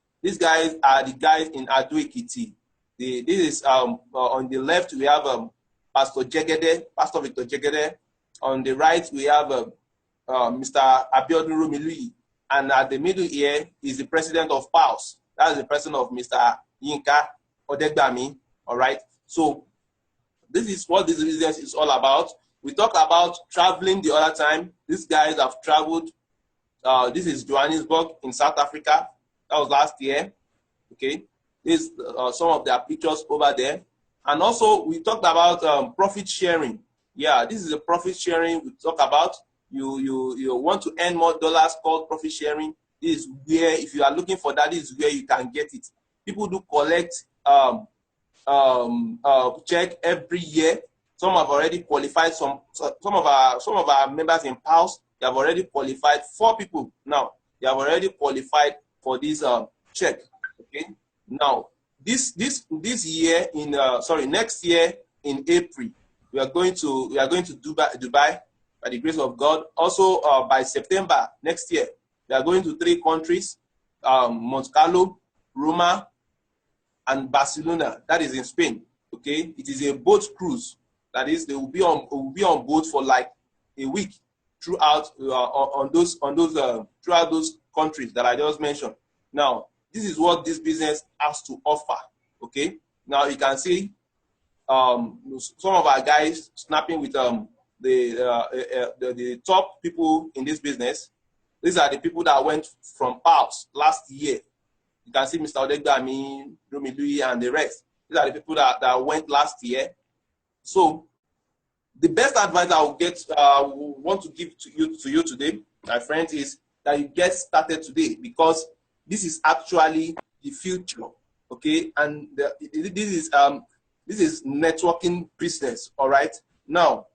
are the guys in Ado Ekiti. This is on the left we have Pastor Jegede, Pastor Victor Jegede. On the right we have Mr. Abiodun Romilui, and at the middle here is the president of PAUS. That is the president of Mr. Yinka Odegbami. All right. So this is what this business is all about. We talked about traveling the other time. These guys have traveled. This is Johannesburg in South Africa. That was last year. Okay. This some of their pictures over there. And also we talked about profit sharing. Yeah, this is a profit sharing we talk about. You want to earn more dollars called profit sharing. This is where, if you are looking for that, this is where you can get it. People do collect check every year. Some have already qualified. Some of our members in PAUS, they have already qualified. 4 people now, they have already qualified for this check. Okay. Now this year in next year in April, we are going to Dubai by the grace of God. Also by September next year, we are going to 3 countries: Monte Carlo, Roma, and Barcelona. That is in Spain. Okay, it is a boat cruise. That is, they will be on boat for like a week throughout throughout those countries that I just mentioned. Now, this is what this business has to offer. Okay, now you can see some of our guys snapping with the top people in this business. These are the people that went from PAUS last year. You can see Mr. Odegbami, Romy Louis, and the rest. These are the people that went last year. So the best advice I will want to give to you today, my friends, is that you get started today, because this is actually the future. Okay, and this is networking business. All right. Now,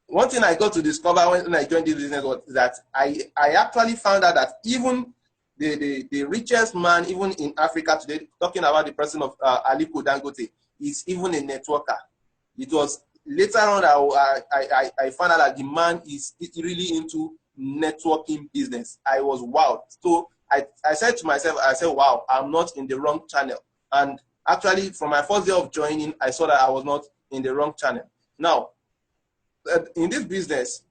one thing I got to discover when I joined this business was that I actually found out that even the richest man, even in Africa today, talking about the person of Aliko Dangote, is even a networker. It was later on that I found out that the man is really into networking business. I was wowed. So I said to myself, wow, I'm not in the wrong channel. And actually, from my first day of joining, I saw that I was not in the wrong channel. Now, in this business,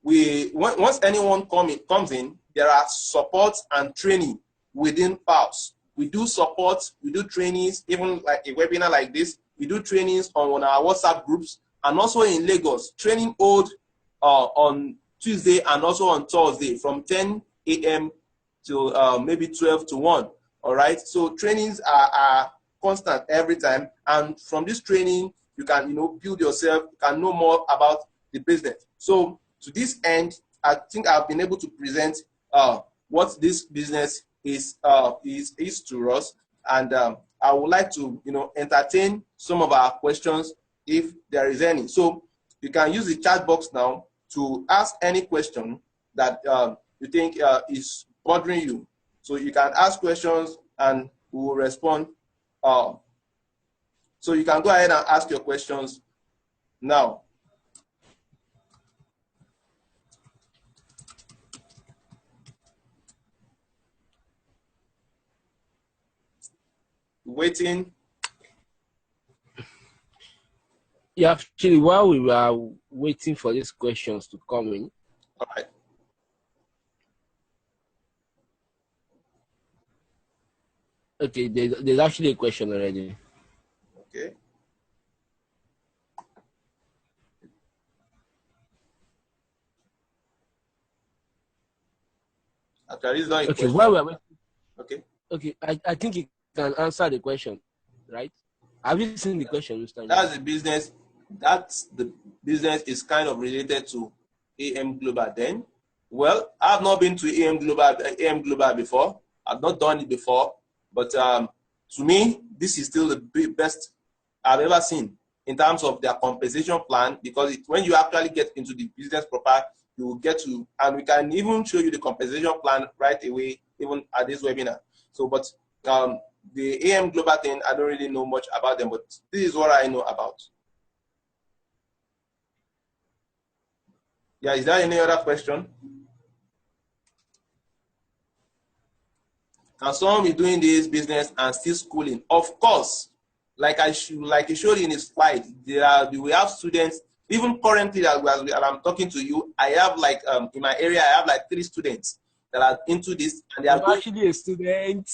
once anyone comes in, there are support and training within PAUS. We do support, we do trainings, even like a webinar like this. We do trainings on our WhatsApp groups, and also in Lagos. Training hold on Tuesday and also on Thursday from 10 a.m. to maybe 12 to 1. All right. So trainings are constant every time, and from this training, you can build yourself, you can know more about the business. So to this end, I think I've been able to present what this business is to us, and I would like to entertain some of our questions if there is any. So you can use the chat box now to ask any question that you think is bothering you. So you can ask questions and we will respond. So you can go ahead and ask your questions now. Waiting. Yeah, actually, while we were waiting for these questions to come in, all right. Okay, there's actually a question already. Okay. Actually, it's not a Okay, question. Okay. okay, I think you can answer the question, right? Have you seen the question, Mr. Nyan? That's the business. That's the business is kind of related to AM Global. Then, well, I've not been to AM Global before. I've not done it before, but to me, this is still the best I've ever seen in terms of their compensation plan. Because when you actually get into the business proper, you will get to, and we can even show you the compensation plan right away, even at this webinar. So, but the AM Global thing, I don't really know much about them, but this is what I know about. Yeah, is there any other question? Can someone be doing this business and still schooling? Of course. Like I showed in his slide, we have students, even currently as I'm talking to you, I have like in my area, I have like 3 students that are into this, and they are actually a student.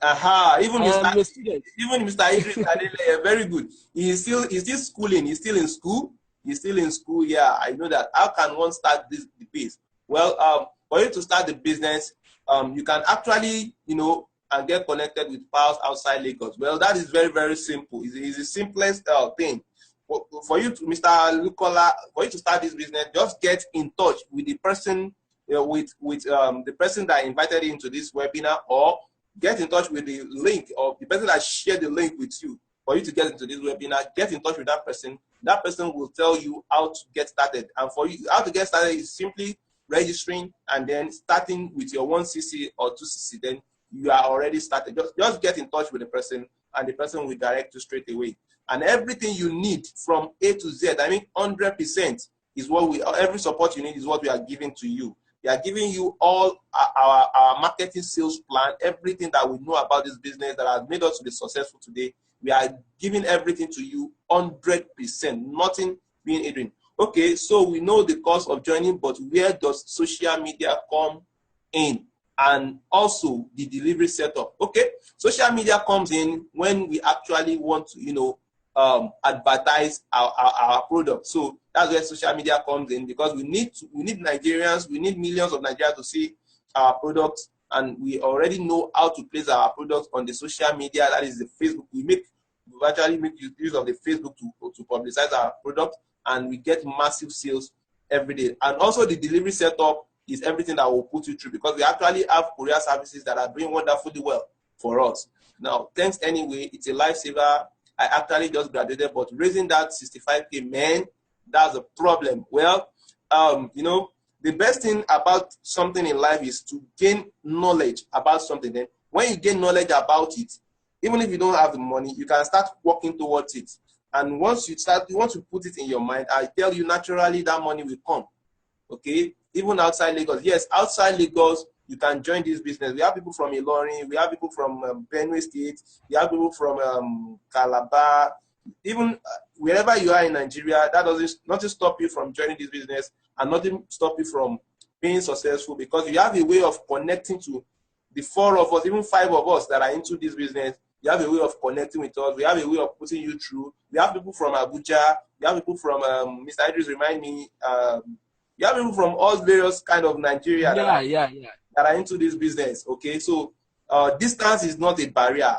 Even Mr. Idris Adele, very good. He's still schooling. He's still in school. Yeah, I know that. How can one start the business? Well, for you to start the business, you can actually, and get connected with pals outside Lagos. Well, that is very, very simple. It's the simplest thing. For you to, Mr. Lukola, for you to start this business, just get in touch with the person, with the person that invited you into this webinar, or get in touch with the link of the person that shared the link with you for you to get into this webinar. Get in touch with that person. That person will tell you how to get started. And for you, how to get started is simply registering and then starting with your 1cc or 2cc. Then you are already started. Just get in touch with the person, and the person will direct you straight away. And everything you need from A to Z, I mean 100% is what every support you need is what we are giving to you. We are giving you all our marketing sales plan, everything that we know about this business that has made us to be successful today. We are giving everything to you 100%, nothing being hidden. Okay, so we know the cost of joining, but where does social media come in? And also the delivery setup. Okay, social media comes in when we actually want to, advertise our product. So that's where social media comes in, because we need Nigerians, we need millions of Nigerians to see our products, and we already know how to place our products on the social media. That is the Facebook. We actually make use of the Facebook to publicize our product, and we get massive sales every day. And also the delivery setup is everything that will put you through, because we actually have courier services that are doing wonderfully well for us. Now, thanks anyway, it's a lifesaver. I actually just graduated, but raising that 65K, man, that's a problem. Well, the best thing about something in life is to gain knowledge about something. Then when you gain knowledge about it, even if you don't have the money, you can start working towards it. And once you want to put it in your mind, I tell you, naturally that money will come. Okay, even outside Lagos. Yes, outside Lagos, you can join this business. We have people from Ilorin, we have people from Benue State, we have people from Calabar. Even wherever you are in Nigeria, that doesn't nothing stop you from joining this business, and nothing stop you from being successful, because you have a way of connecting to the 4 of us, even 5 of us that are into this business. You have a way of connecting with us. We have a way of putting you through. We have people from Abuja. We have people from Mr. Idris, remind me. You have people from all various kind of Nigeria that are into this business. Okay, so distance is not a barrier.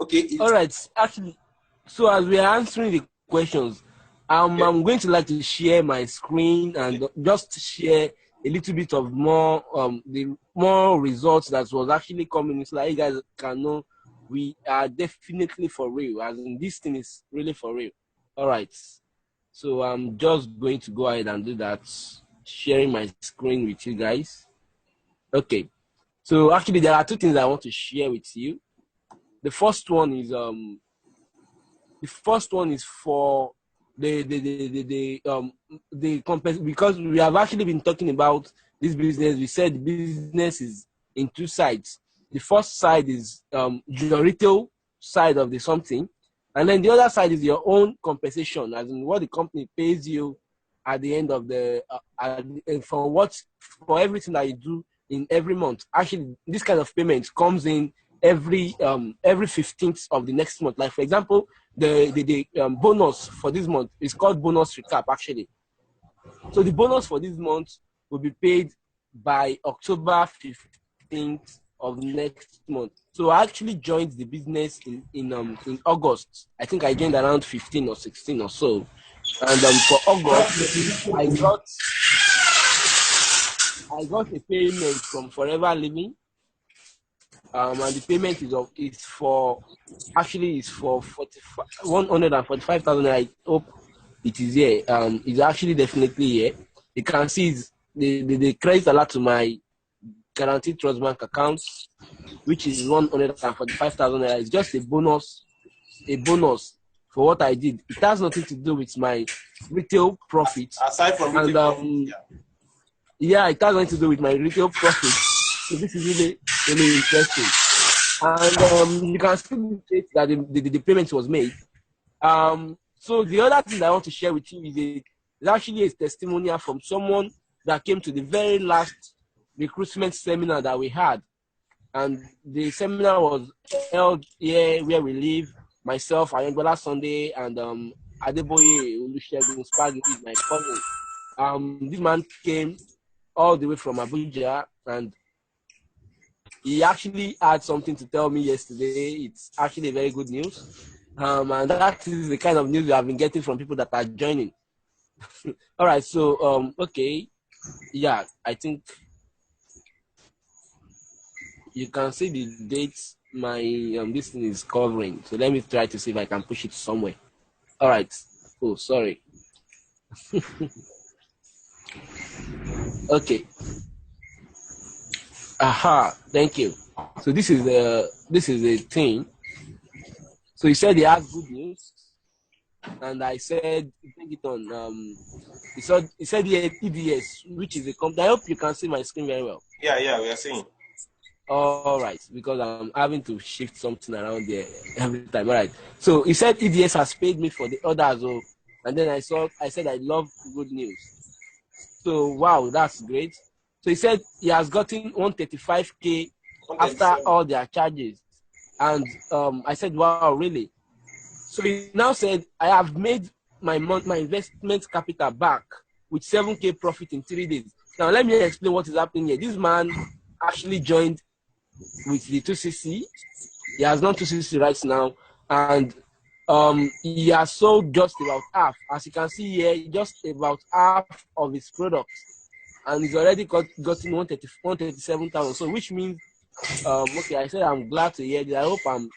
Okay. All right. Actually, so as we are answering the questions, I'm going to like to share my screen and just share a little bit of more the more results that was actually coming, so that you guys can know we are definitely for real, as in this thing is really for real. All right. So I'm just going to go ahead and do that, sharing my screen with you guys. Okay. So actually there are 2 things I want to share with you. The first one is for the because we have actually been talking about this business. We said the business is in 2 sides. The first side is your retail side of the something, and then the other side is your own compensation, as in what the company pays you at the end of the for everything that you do in every month. Actually, this kind of payment comes in every 15th of the next month. Like for example, the bonus for this month is called bonus recap actually. So the bonus for this month will be paid by October 15th of next month. So I actually joined the business in August. I think I joined around 15 or 16 or so. And for August, I got a payment from Forever Living. And the payment is for 145,000. I hope it is here. It's actually definitely here. You can see they credit a lot to my guaranteed trust bank account, which is 145,000. It's just a bonus for what I did. It has nothing to do with my retail profit. Aside from retail profit, yeah, it has nothing to do with my retail profit. So this is really, really interesting. And you can see that the payment was made. So the other thing that I want to share with you is actually a testimonial from someone that came to the very last recruitment seminar that we had. And the seminar was held here where we live. Myself, Ayonbola Sunday, and Adeboye Olusegun Spagi is my cousin. This man came all the way from Abuja, and he actually had something to tell me yesterday. It's actually very good news. And that is the kind of news we have been getting from people that are joining. All right, so, okay. Yeah, I think you can see the dates my this thing is covering. So let me try to see if I can push it somewhere. All right. Oh, sorry. Okay. Aha, thank you. So this is the thing. So he said he has good news, and I said bring it on. He said he had EDS, which is a company. I hope you can see my screen very well. Yeah, we are seeing. All right, because I'm having to shift something around there every time. All right. So he said EDS has paid me for the orders, and then I said I love good news. So wow, that's great. So he said he has gotten 135K after all their charges. And I said, wow, really? So he now said, I have made my investment capital back with 7K profit in 3 days. Now, let me explain what is happening here. This man actually joined with the 2CC. He has done 2CC right now. And he has sold just about half. As you can see here, just about half of his products. And he's already gotten 137,000. So which means, okay, I said I'm glad to hear this. I hope I'm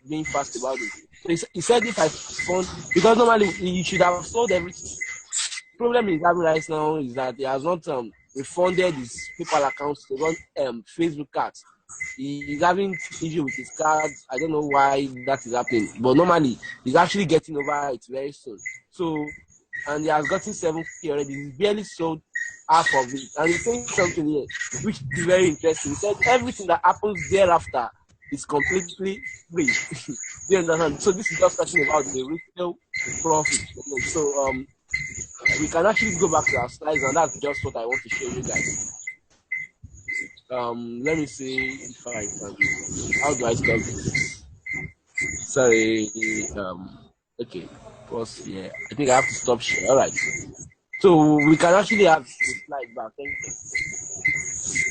being fast about it. So he said if I found, because normally he should have sold everything. The problem he's having right now is that he has not refunded his PayPal accounts to run Facebook cards. He's having issue with his cards. I don't know why that is happening, but normally he's actually getting over it very soon. So, and he has gotten 7K already. He's barely sold half of it, and he's saying something here which is very interesting. He said everything that happens thereafter is completely free. Do you understand? So this is just talking about the retail profit. So we can actually go back to our slides, and that's just what I want to show you guys. Let me see if I can. How do I stop this? Sorry. Okay. Pause here. I think I have to stop share. All right. So we can actually have the slide back. Thank you.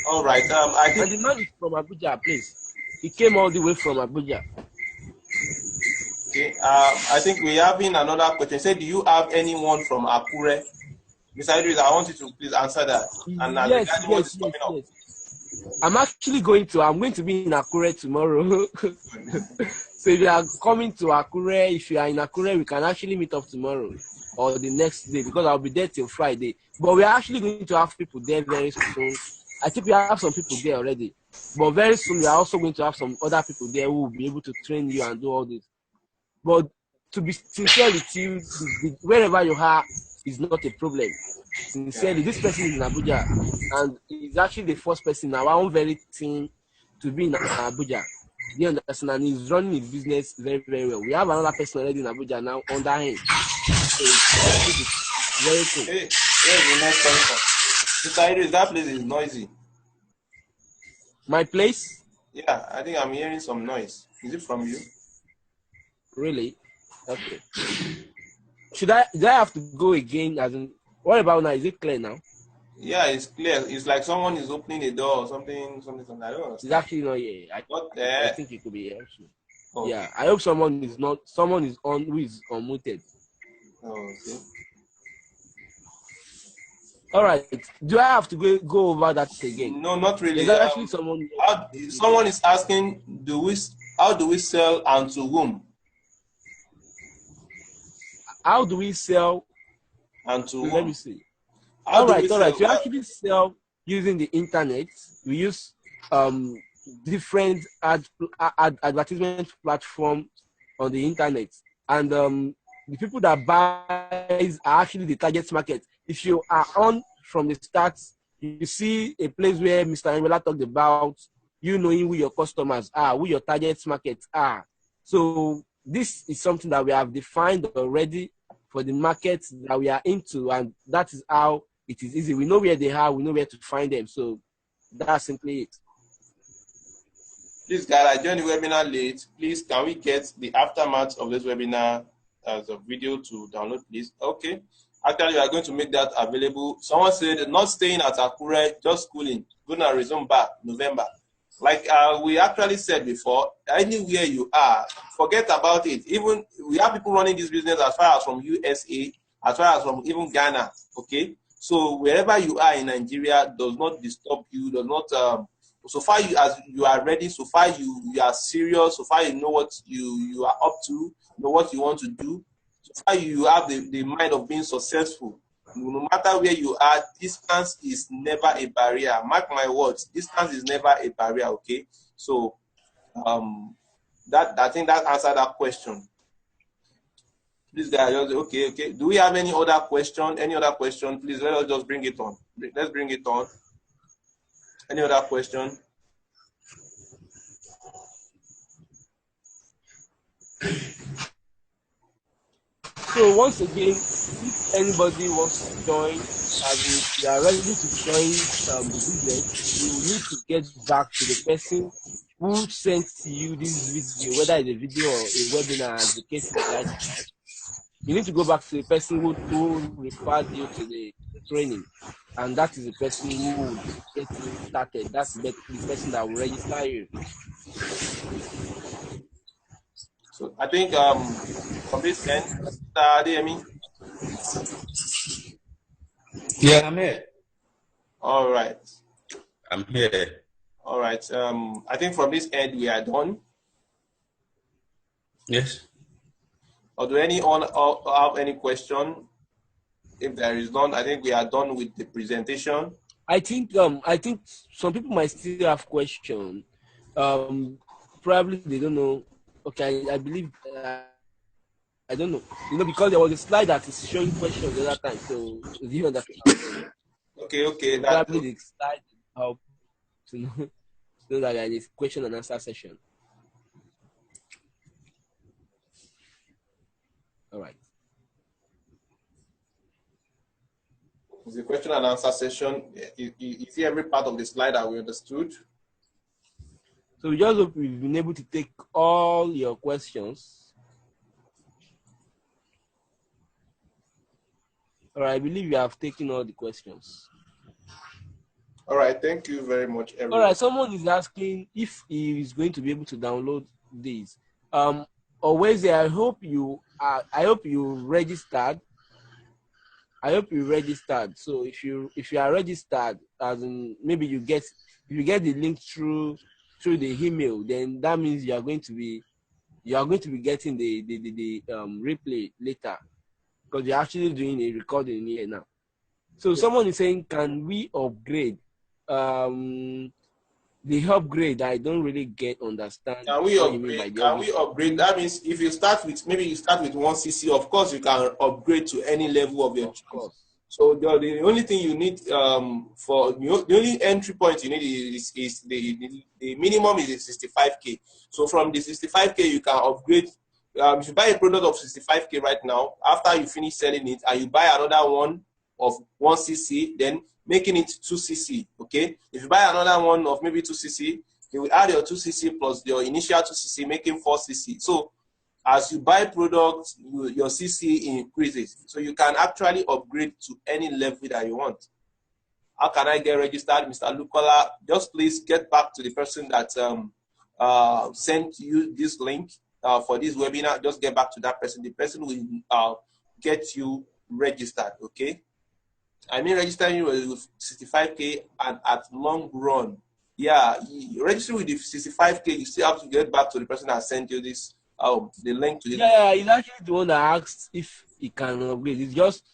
All right. I think. And the man is from Abuja, please. He came all the way from Abuja. Okay. I think we are having another question. Say, do you have anyone from Akure? Mr. Idris, I want you to please answer that. And yes. I'm going to be in Akure tomorrow. So if you are coming to Akure, if you are in Akure, we can actually meet up tomorrow or the next day, because I'll be there till Friday. But we are actually going to have people there very soon. I think we have some people there already. But very soon we are also going to have some other people there who will be able to train you and do all this. But to be sincere with you, wherever you are is not a problem. Sincerely, this person is in Abuja, and he's actually the first person in our own very team to be in Abuja. You understand? And he's running his business very, very well. We have another person already in Abuja now under him. So very cool. Hey, the next question. Mr. Idris, that place is noisy. My place? Yeah, I think I'm hearing some noise. Is it from you? Really? Okay. Do I have to go again? As in, what about now? Is it clear now? Yeah, it's clear. It's like someone is opening a door or something. I don't It's understand. actually not here. Not I there. think it could be here also. Okay. Yeah, I hope someone is on who is unmuted. Okay. All right. Do I have to go over that again? No, not There's really. actually someone here Someone is asking, how do we sell and to whom? How do we sell? And to Let me whom? see. How All do we right. sell? We actually sell using the internet. We use different advertisement platforms on the internet, and the people that buys are actually the target market. If you are on from the start, you see a place where Mr. Emela talked about you knowing who your customers are, who your target markets are. So this is something that we have defined already for the markets that we are into, and that is how it is easy. We know where they are, we know where to find them. So that's simply it. Please, guys, I joined the webinar late. Please, can we get the aftermath of this webinar as a video to download, please? Okay. Actually, we are going to make that available. Someone said, not staying at Akure, just schooling. Gonna resume back November. Like we actually said before, anywhere you are, forget about it. Even we have people running this business as far as from USA, as far as from even Ghana. Okay, so wherever you are in Nigeria does not disturb you, does not. So far as you are ready, so far you are serious, so far you know what you are up to, you know what you want to do. So far you have the mind of being successful. No matter where you are, distance is never a barrier. Mark my words, distance is never a barrier, okay? So I think that answered that question. Please, guys, okay. Do we have any other question? Any other question? Please let us just bring it on. Let's bring it on. Any other question? So once again, if anybody wants to join, as you are ready to join the business, you need to get back to the person who sent you this video, whether it's a video or a webinar, as the case is right now. You need to go back to the person who referred you to the training, and that is the person who will get you started. That's the person that will register you. So I think from this end, Adeyemi. Yeah, I'm here. All right. I'm here. All right. I think from this end we are done. Yes. Or do anyone have any question? If there is none, I think we are done with the presentation. I think some people might still have questions. Probably they don't know. Okay, I believe I don't know. Because there was a slide that is showing questions the other time. So do you understand? Okay. Probably the slide help to know that there is question and answer session. All right. It's a question and answer session. You see every part of the slide that we understood. So we just hope we've been able to take all your questions. All right, I believe you have taken all the questions. All right, thank you very much, everyone. All right, someone is asking if he is going to be able to download these. Always, I hope you registered. I hope you registered. So if you are registered, as in maybe you get the link through the email, then that means you are going to be getting the replay later, because you're actually doing a recording here now. So someone is saying, can we upgrade? The upgrade, I don't really understand. Can we upgrade? That means if you start with 1 cc, of course you can upgrade to any level of your choice. So the only thing you need the only entry point you need is the minimum is 65K. So from the 65K you can upgrade. If you buy a product of 65K right now, after you finish selling it and you buy another one of 1cc, then making it 2cc. Okay, if you buy another one of maybe 2cc, they will add your 2cc plus your initial 2cc, making 4cc. So as you buy products, your cc increases, so you can actually upgrade to any level that you want. How can I get registered, Mr. Lukola? Just please get back to the person that sent you this link for this webinar. Just get back to that person. The person will get you registered, okay? I mean, registering you with 65K, and at long run, yeah, registering with the 65K, you still have to get back to the person that sent you this, the link to it. Yeah, he's actually the one that asked if he can upgrade. It's just,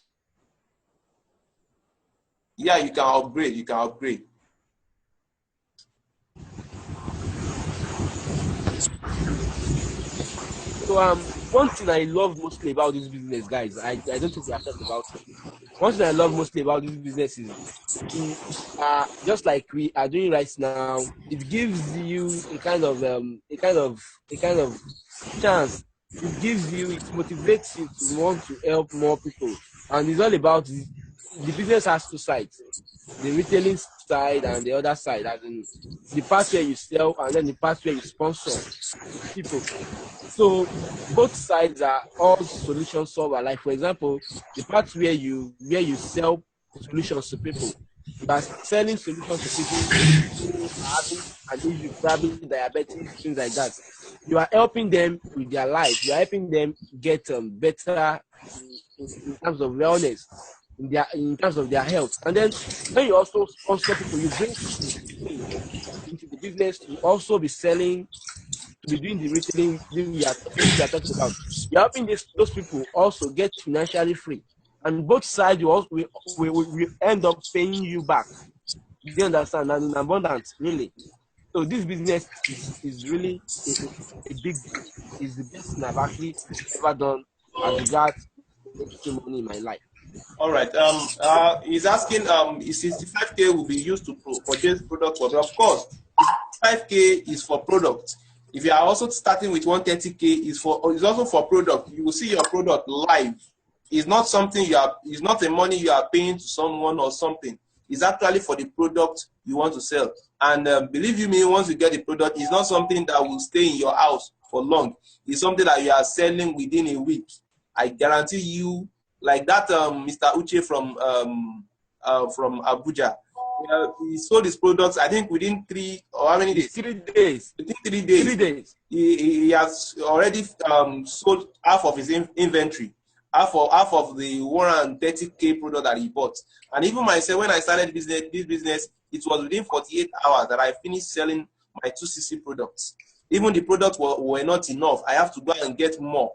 yeah, you can upgrade. You can upgrade. so one thing I love mostly about this business, guys, I don't think we have talked about it. One thing I love mostly about this business is just like we are doing right now, it gives you a kind of chance. It gives you, it motivates you to want to help more people. And it's all about the business has two sides, the retailing side and the other side, as in the part where you sell and then the part where you sponsor people. So both sides are all solution solver. Like for example, the part where you sell solutions to people, you are selling solutions to people who are having an issue, probably diabetes, things like that. You are helping them with their life. You are helping them get better in terms of wellness, in terms of their health. And then when you also sponsor people, you bring people into the business to also be selling, to be doing the retailing we are talking about. You're helping those people also get financially free. And both sides we end up paying you back. Do you understand? And in abundance, really. So this business is really a big, is the best thing I've actually ever done as regards making money in my life. All right. He's asking, is 65K will be used to purchase product for? Of course, 65K is for product. If you are also starting with 130K, is also for product. You will see your product live. It's not something it's not the money you are paying to someone or something. It's actually for the product you want to sell. And believe you me, once you get the product, it's not something that will stay in your house for long. It's something that you are selling within a week. I guarantee you, like that Mr. Uche from Abuja. He sold his products, I think, within 3 or how many days? 3 days. Within 3 days. 3 days. He has already sold half of his inventory, half of the 130K product that he bought. And even myself, when I started this business, it was within 48 hours that I finished selling my 2cc products. Even the products were not enough. I have to go and get more.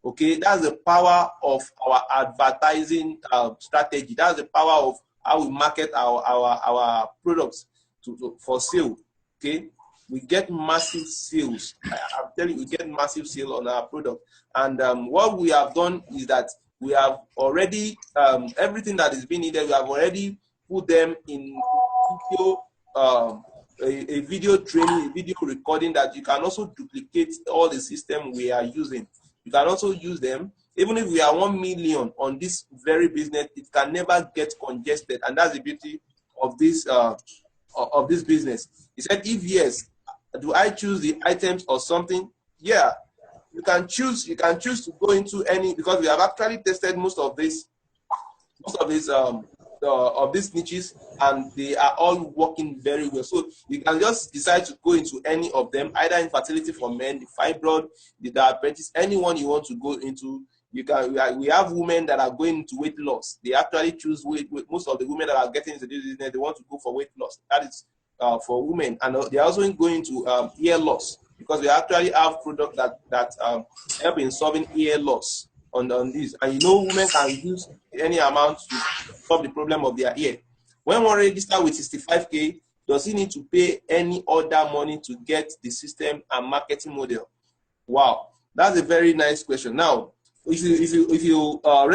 Okay, that's the power of our advertising strategy. That's the power of how we market our products for sale. Okay, we get massive sales. I'm telling you, we get massive sale on our product. And what we have done is that we have already everything that is being needed. We have already put them in video, a video training, a video recording that you can also duplicate all the system we are using. You can also use them. Even if we are 1 million on this very business, it can never get congested, and that's the beauty of this business. He said, if yes, do I choose the items or something? Yeah, you can choose. You can choose to go into any, because we have actually tested most of these niches, and they are all working very well. So you can just decide to go into any of them, either infertility for men, the fibroid, the diabetes, anyone you want to go into. You can. We have women that are going into weight loss. They actually choose weight. Most of the women that are getting into this business, they want to go for weight loss. That is for women, and they're also going to hair loss, because we actually have products that help in solving hair loss on this. And women can use any amount to solve the problem of their hair. When one register with 65K, does he need to pay any other money to get the system and marketing model? Wow, that's a very nice question. Now, if you are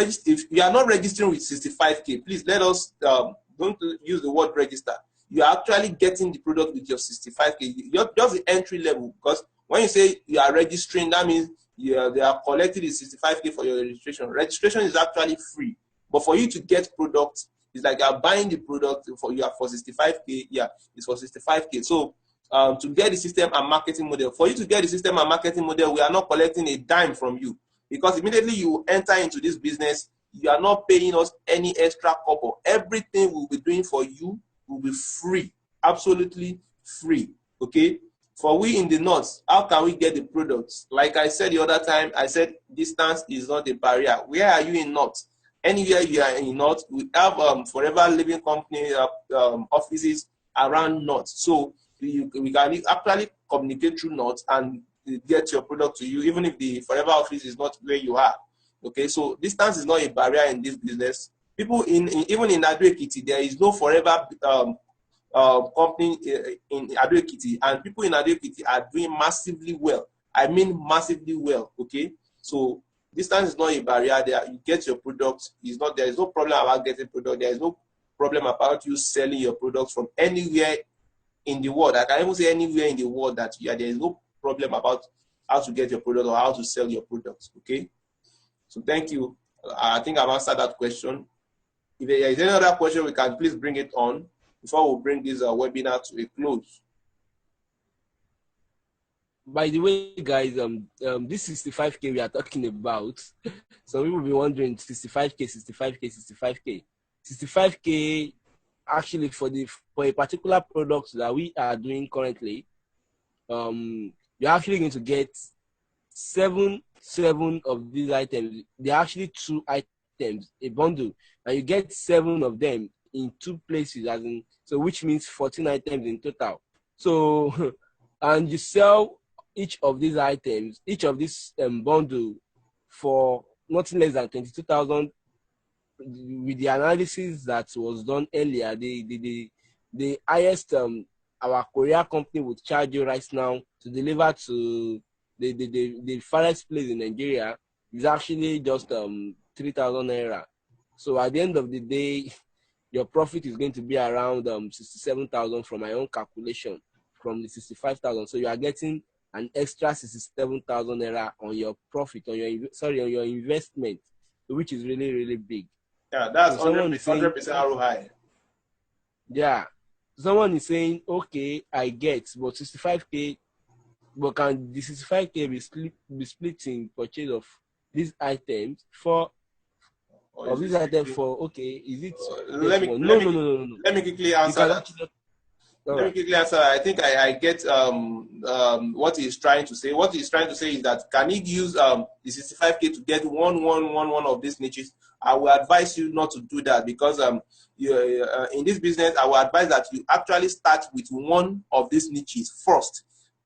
not registering with 65K, please let us don't use the word register. You are actually getting the product with your 65K. You're just the entry level, because when you say you are registering, that means they are collecting the 65K for your registration. Registration is actually free. But for you to get product, it's like you're buying the product for 65K. Yeah, it's for 65K. So to get the system and marketing model, for you to get the system and marketing model, we are not collecting a dime from you, because immediately you enter into this business, you are not paying us any extra couple. Everything we'll be doing for you will be free, absolutely free. Okay. For we in the north, how can we get the products? Like I said the other time, I said distance is not a barrier. Where are you in north? Anywhere you are in north, we have Forever Living Company offices around north. So we can actually communicate through north and get your product to you, even if the Forever office is not where you are. Okay, so distance is not a barrier in this business. People even in Ado-Ekiti, there is no Forever company in Ado-Ekiti, and people in Ado-Ekiti are doing massively well. I mean massively well. Okay, so distance is not a barrier. There, you get your products. There is no problem about getting product. There is no problem about you selling your products from anywhere in the world. I can even say anywhere in the world that there is no problem about how to get your product or how to sell your products. Okay, so thank you. I think I've answered that question. If there is any other question, we can please bring it on before we bring this webinar to a close. By the way, guys, this 65K we are talking about, some people will be wondering 65K. 65K actually for a particular product that we are doing currently, you're actually going to get seven of these items. They're actually 2 items, a bundle, and you get 7 of them in 2 places, so which means 14 items in total. So, and you sell each of these items, each of this bundle for nothing less than 22,000. With the analysis that was done earlier, the highest our courier company would charge you right now to deliver to the farthest place in Nigeria is actually just 3,000 naira. So at the end of the day, your profit is going to be around 67,000 from my own calculation from the 65,000. So you are getting an extra 67,000 naira on your profit, on your investment, which is really, really big. Yeah, that's 100% ROI. Yeah. Someone is saying, okay, I get, but 65K, but can the 65K be split in purchase of these items for, of these items for, okay, is it? Let me quickly answer that. Let me quickly answer. I think I get what he's trying to say. What he's trying to say is that can he use the 65K to get one of these niches? I will advise you not to do that, because in this business, I will advise that you actually start with one of these niches first.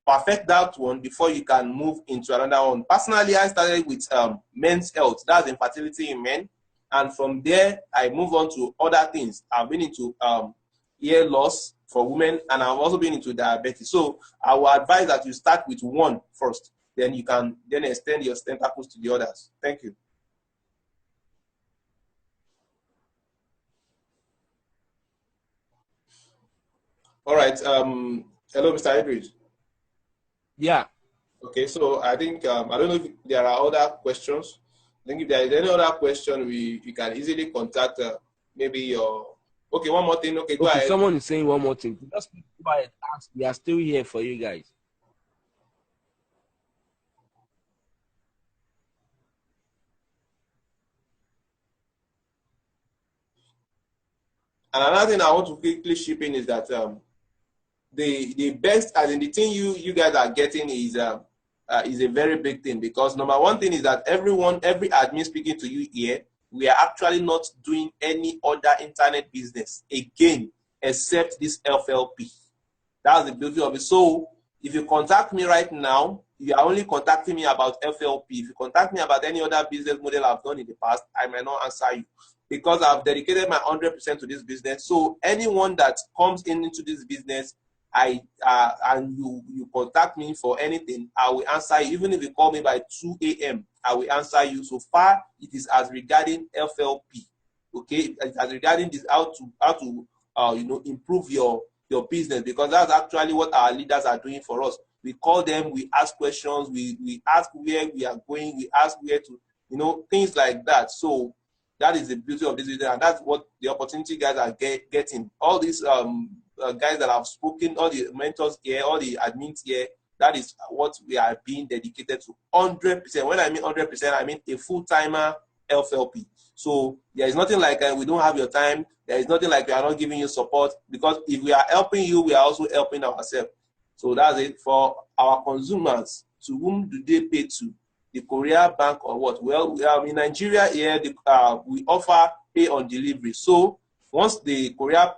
Perfect that one before you can move into another one. Personally, I started with men's health. That's infertility in men. And from there, I move on to other things. I've been into hair loss for women, and I've also been into diabetes. So I will advise that you start with one first. Then you can then extend your tentacles to the others. Thank you. All right. Hello, Mr. Idris. Yeah. Okay, so I think, I don't know if there are other questions. I think if there is any other question, you can easily contact maybe your... Okay, one more thing. Okay, go ahead. Someone is saying one more thing. Just go ahead. Ask. We are still here for you guys. And another thing I want to quickly chip in is that the best, as in the thing you guys are getting is a very big thing, because number one thing is that every admin speaking to you here, we are actually not doing any other internet business again except this FLP. That's the beauty of it. So if you contact me right now, you are only contacting me about FLP. If you contact me about any other business model I've done in the past, I might not answer you, because I've dedicated my 100% to this business. So anyone that comes into this business, and you contact me for anything, I will answer you. Even if you call me by 2 a.m., I will answer you. So far, it is as regarding FLP. Okay, as regarding this, how to improve your business, because that's actually what our leaders are doing for us. We call them, we ask questions, we ask where we are going, we ask where to, things like that. So that is the beauty of this video, and that's what the opportunity guys are getting. All these guys that have spoken, all the mentors here, all the admins here, that is what we are being dedicated to 100%. When I mean 100%, I mean a full-timer FLP. So there is nothing like we don't have your time. There is nothing like we are not giving you support, because if we are helping you, we are also helping ourselves. So that's it. For our consumers, to whom do they pay to? The courier, bank, or what? Well, in Nigeria here, we offer pay on delivery. So once the courier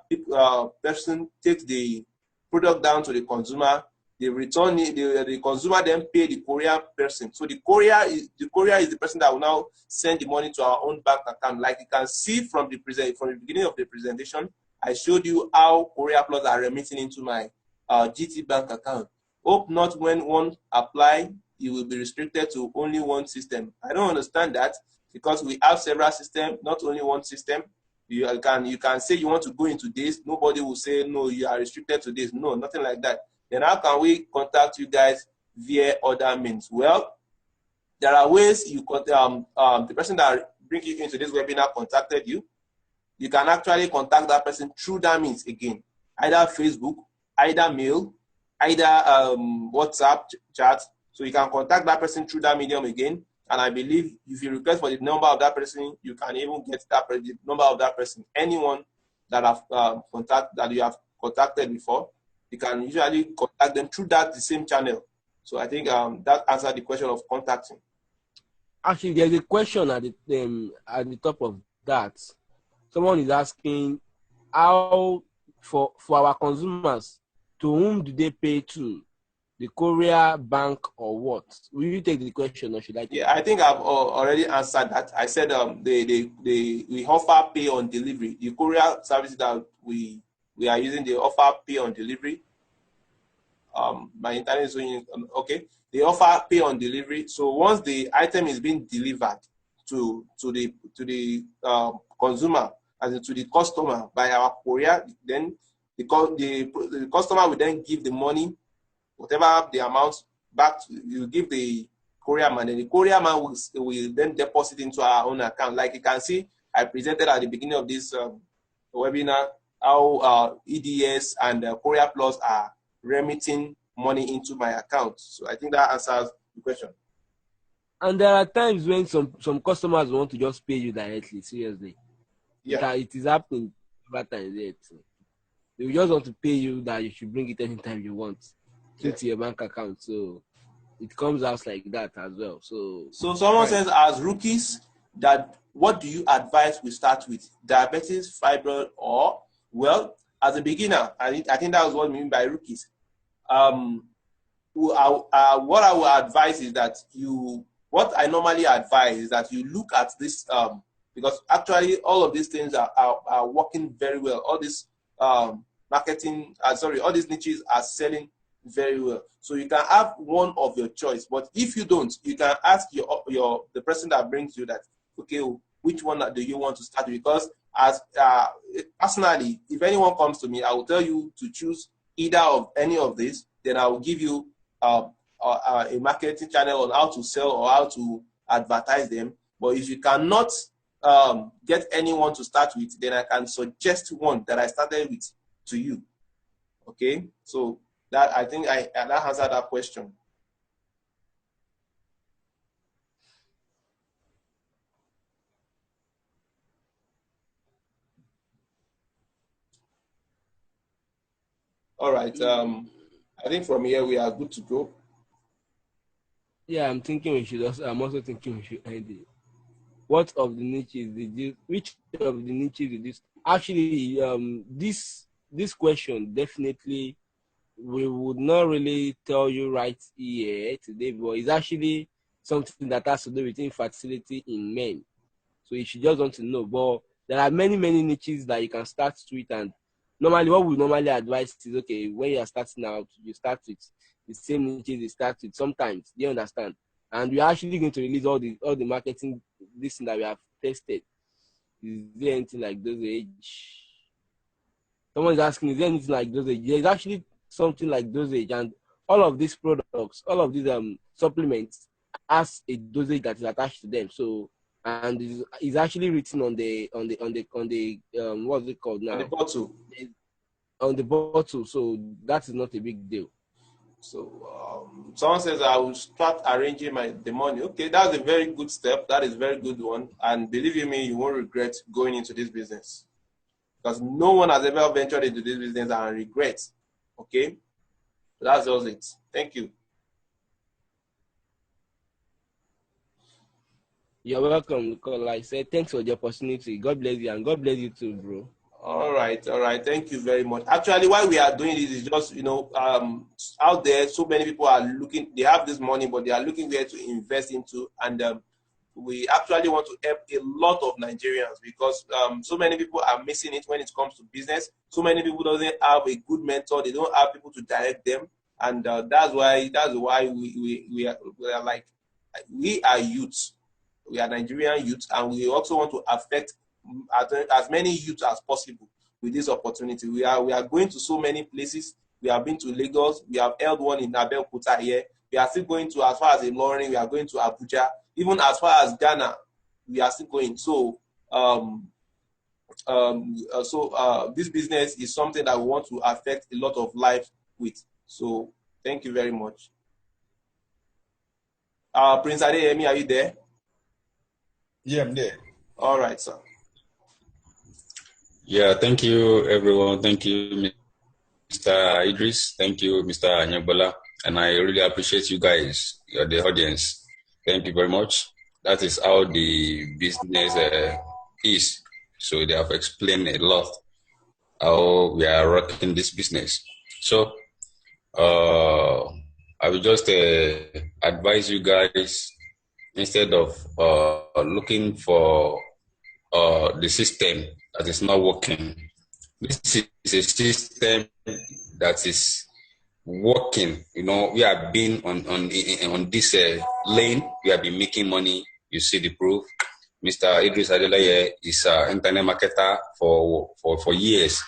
person takes the product down to the consumer, they return it, the consumer then pay the courier person. So the courier is the person that will now send the money to our own bank account. Like you can see from the beginning of the presentation, I showed you how Courier Plus are remitting into my GT bank account. Hope not when one apply, it will be restricted to only one system. I don't understand that, because we have several systems, not only one system. You can say you want to go into this. Nobody will say, no, you are restricted to this. No, nothing like that. Then how can we contact you guys via other means? Well, there are ways you the person that brings you into this webinar contacted you. You can actually contact that person through that means again, either Facebook, either mail, either WhatsApp chat. So you can contact that person through that medium again. And I believe if you request for the number of that person, you can even get the number of that person. Anyone that you have contacted before, you can usually contact them through the same channel. So I think that answered the question of contacting. Actually, there's a question at the top of that. Someone is asking, how for our consumers, to whom do they pay to? The courier, bank, or what? Will you take the question, or should I? Yeah, I think I've already answered that. I said we offer pay on delivery. The courier services that we are using, they offer pay on delivery. My internet is doing okay. They offer pay on delivery. So once the item is being delivered to the consumer, as in to the customer by our courier, then the customer will then give the money, whatever the amount, back to you. Give the courier man, and the courier man will then deposit into our own account. Like you can see, I presented at the beginning of this webinar how EDS and Courier Plus are remitting money into my account. So I think that answers the question. And there are times when some customers want to just pay you directly, seriously. Yeah. It is happening several times there too. They just want to pay you that you should bring it anytime you want to your bank account. So it comes out like that as well. So someone says, as rookies, that what do you advise we start with? Diabetes, fibroid, or, well, as a beginner, I think that was what we mean by rookies. What I will advise is that what I normally advise is that you look at this, because actually all of these things are working very well. All this marketing, all these niches are selling very well. So you can have one of your choice, but if you don't, you can ask the person that brings you that, okay, which one do you want to start with? Because as personally, if anyone comes to me, I will tell you to choose either of any of these. Then I will give you a marketing channel on how to sell or how to advertise them. But if you cannot get anyone to start with, then I can suggest one that I started with to you. Okay, so that I think that answered that question. All right. I think from here we are good to go. Yeah, I'm also thinking we should end it. Which of the niches did you actually this question definitely we would not really tell you right here today, but it's actually something that has to do with infertility in men. So you should just want to know. But there are many niches that you can start with, and normally what we normally advise is, okay, when you are starting out, you start with the same niches you start with sometimes. Do you understand? And we're actually going to release all the marketing this thing that we have tested. Is there anything like dosage? Someone is asking, is there anything like dosage? There's actually something like dosage, and all of these products, all of these supplements has a dosage that is attached to them. So and it's actually written on the what's it called On the now? bottle. On the bottle. So that is not a big deal. So someone says I will start arranging the money. Okay, that's a very good step. That is a very good one. And believe you me, you won't regret going into this business, because no one has ever ventured into this business and regrets. Okay, that's just it. Thank you. You're welcome, because like I said, thanks for the opportunity. God bless you, and God bless you too, bro. All right. Thank you very much. Actually, why we are doing this is just, out there, so many people are looking, they have this money, but they are looking where to invest into. And we actually want to help a lot of Nigerians, because so many people are missing it when it comes to business. So many people doesn't have a good mentor. They don't have people to direct them. And that's why we are like, we are youth. We are Nigerian youth, and we also want to affect as many youth as possible with this opportunity. We are going to so many places. We have been to Lagos. We have held one in Abeokuta here. We are still going to as far as Ilorin. We are going to Abuja. Even as far as Ghana, we are still going. So, this business is something that we want to affect a lot of lives with. So, thank you very much. Prince Adeyemi, are you there? Yeah, I'm there. All right, sir. Yeah, thank you, everyone. Thank you, Mr. Idris. Thank you, Mr. Anyagbola. And I really appreciate you guys, the audience. Thank you very much. That is how the business is. So they have explained a lot how we are working this business. So I will just advise you guys, instead of looking for the system that is not working, this is a system that is working. We have been on this lane. We have been making money. You see the proof. Mr. Idris Adelaye is an internet marketer for years.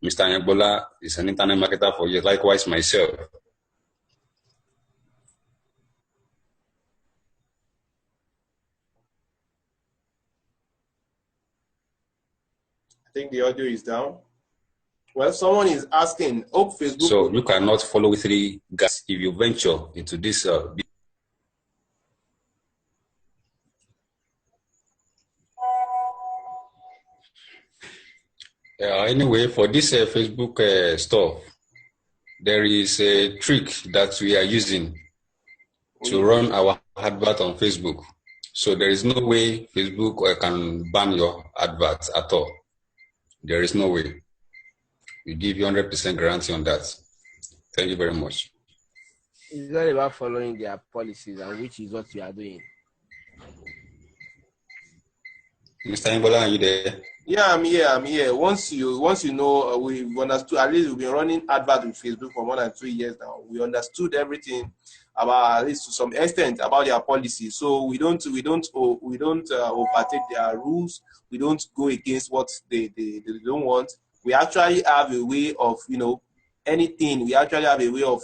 Mr. Anyagbola is an internet marketer for years. Likewise, myself. I think the audio is down. Well, someone is asking, hope Facebook. So you cannot follow 3 guys if you venture into this. Anyway, for this Facebook stuff, there is a trick that we are using to run our advert on Facebook. So there is no way Facebook can ban your advert at all. There is no way. We give you 100% guarantee on that. Thank you very much. It's not about following their policies, and which is what we are doing. Mr. Anyagbola, are you there? Yeah, I'm here. Once you know, we've understood. At least we've been running adverts with Facebook for more than 2 years now. We understood everything about, at least to some extent, about their policy. So we don't overtake their rules. We don't go against what they don't want. We actually have a way of, anything. We actually have a way of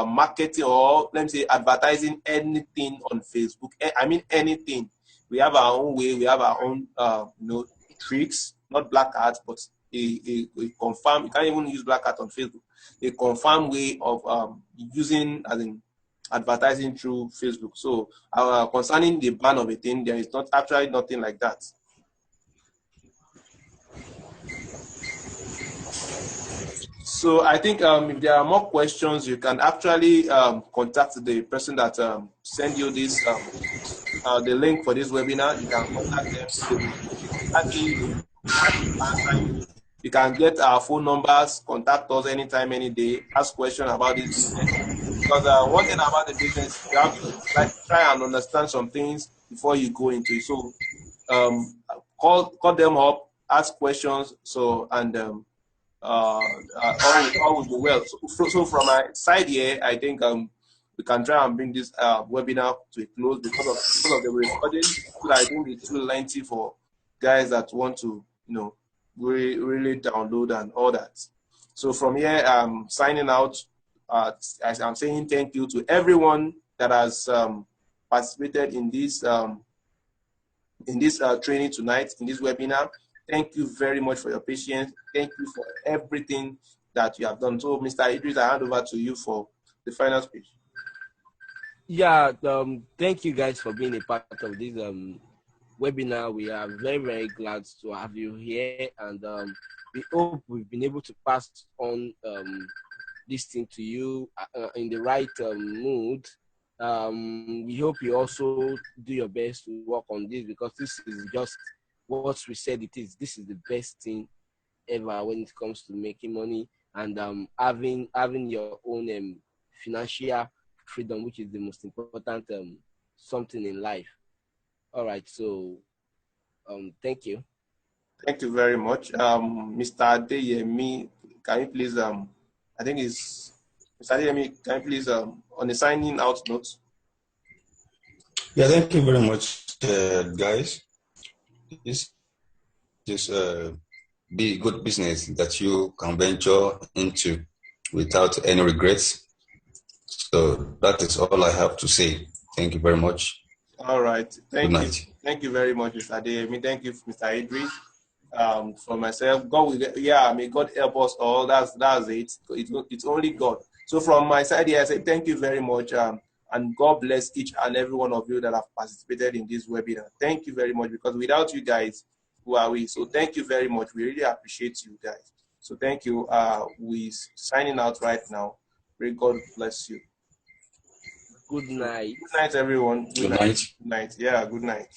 marketing, or let me say advertising anything on Facebook. I mean anything. We have our own way. We have our own tricks, not black hat, but a confirmed. You can't even use black hat on Facebook. A confirmed way of using as in advertising through Facebook. So concerning the ban of a thing, there is not actually nothing like that. So I think if there are more questions, you can actually contact the person that sent you this the link for this webinar. You can contact them. You can get our phone numbers, contact us anytime, any day, ask questions about this business. Because one thing about the business, you have to try and understand some things before you go into it. So call them up, ask questions. So and all will be well. So from my side here, I think we can try and bring this webinar to a close because of the recording. So I think it's too lengthy for guys that want to really download and all that. So from here, I'm signing out. As I'm saying thank you to everyone that has participated in this in this training tonight, in this webinar. Thank you very much for your patience. Thank you for everything that you have done. So, Mr. Idris, I hand over to you for the final speech. Yeah, thank you guys for being a part of this webinar. We are very, very glad to have you here, and we hope we've been able to pass on this thing to you in the right mood. We hope you also do your best to work on this, because this is just what we said it is. This is the best thing ever when it comes to making money and having your own financial freedom, which is the most important something in life. All right, so thank you. Thank you very much. Mr. Adeyemi, can you please, I think it's, Mr. Adeyemi, can you please, on the signing out note? Yeah, thank you very much, guys. This is be good business that you can venture into without any regrets. So that is all I have to say. Thank you very much. All right. Thank Good you. night. Thank you very much, Mr. Adeyemi. Thank you, Mr. Idris. For myself, God will, yeah, may God help us all. That's it. It's only God. So from my side here, I say thank you very much. And God bless each and every one of you that have participated in this webinar. Thank you very much, because without you guys, who are we? So thank you very much. We really appreciate you guys. So thank you. We signing out right now. May God bless you. Good night. Good night, everyone. Good night. Good night. Yeah, good night.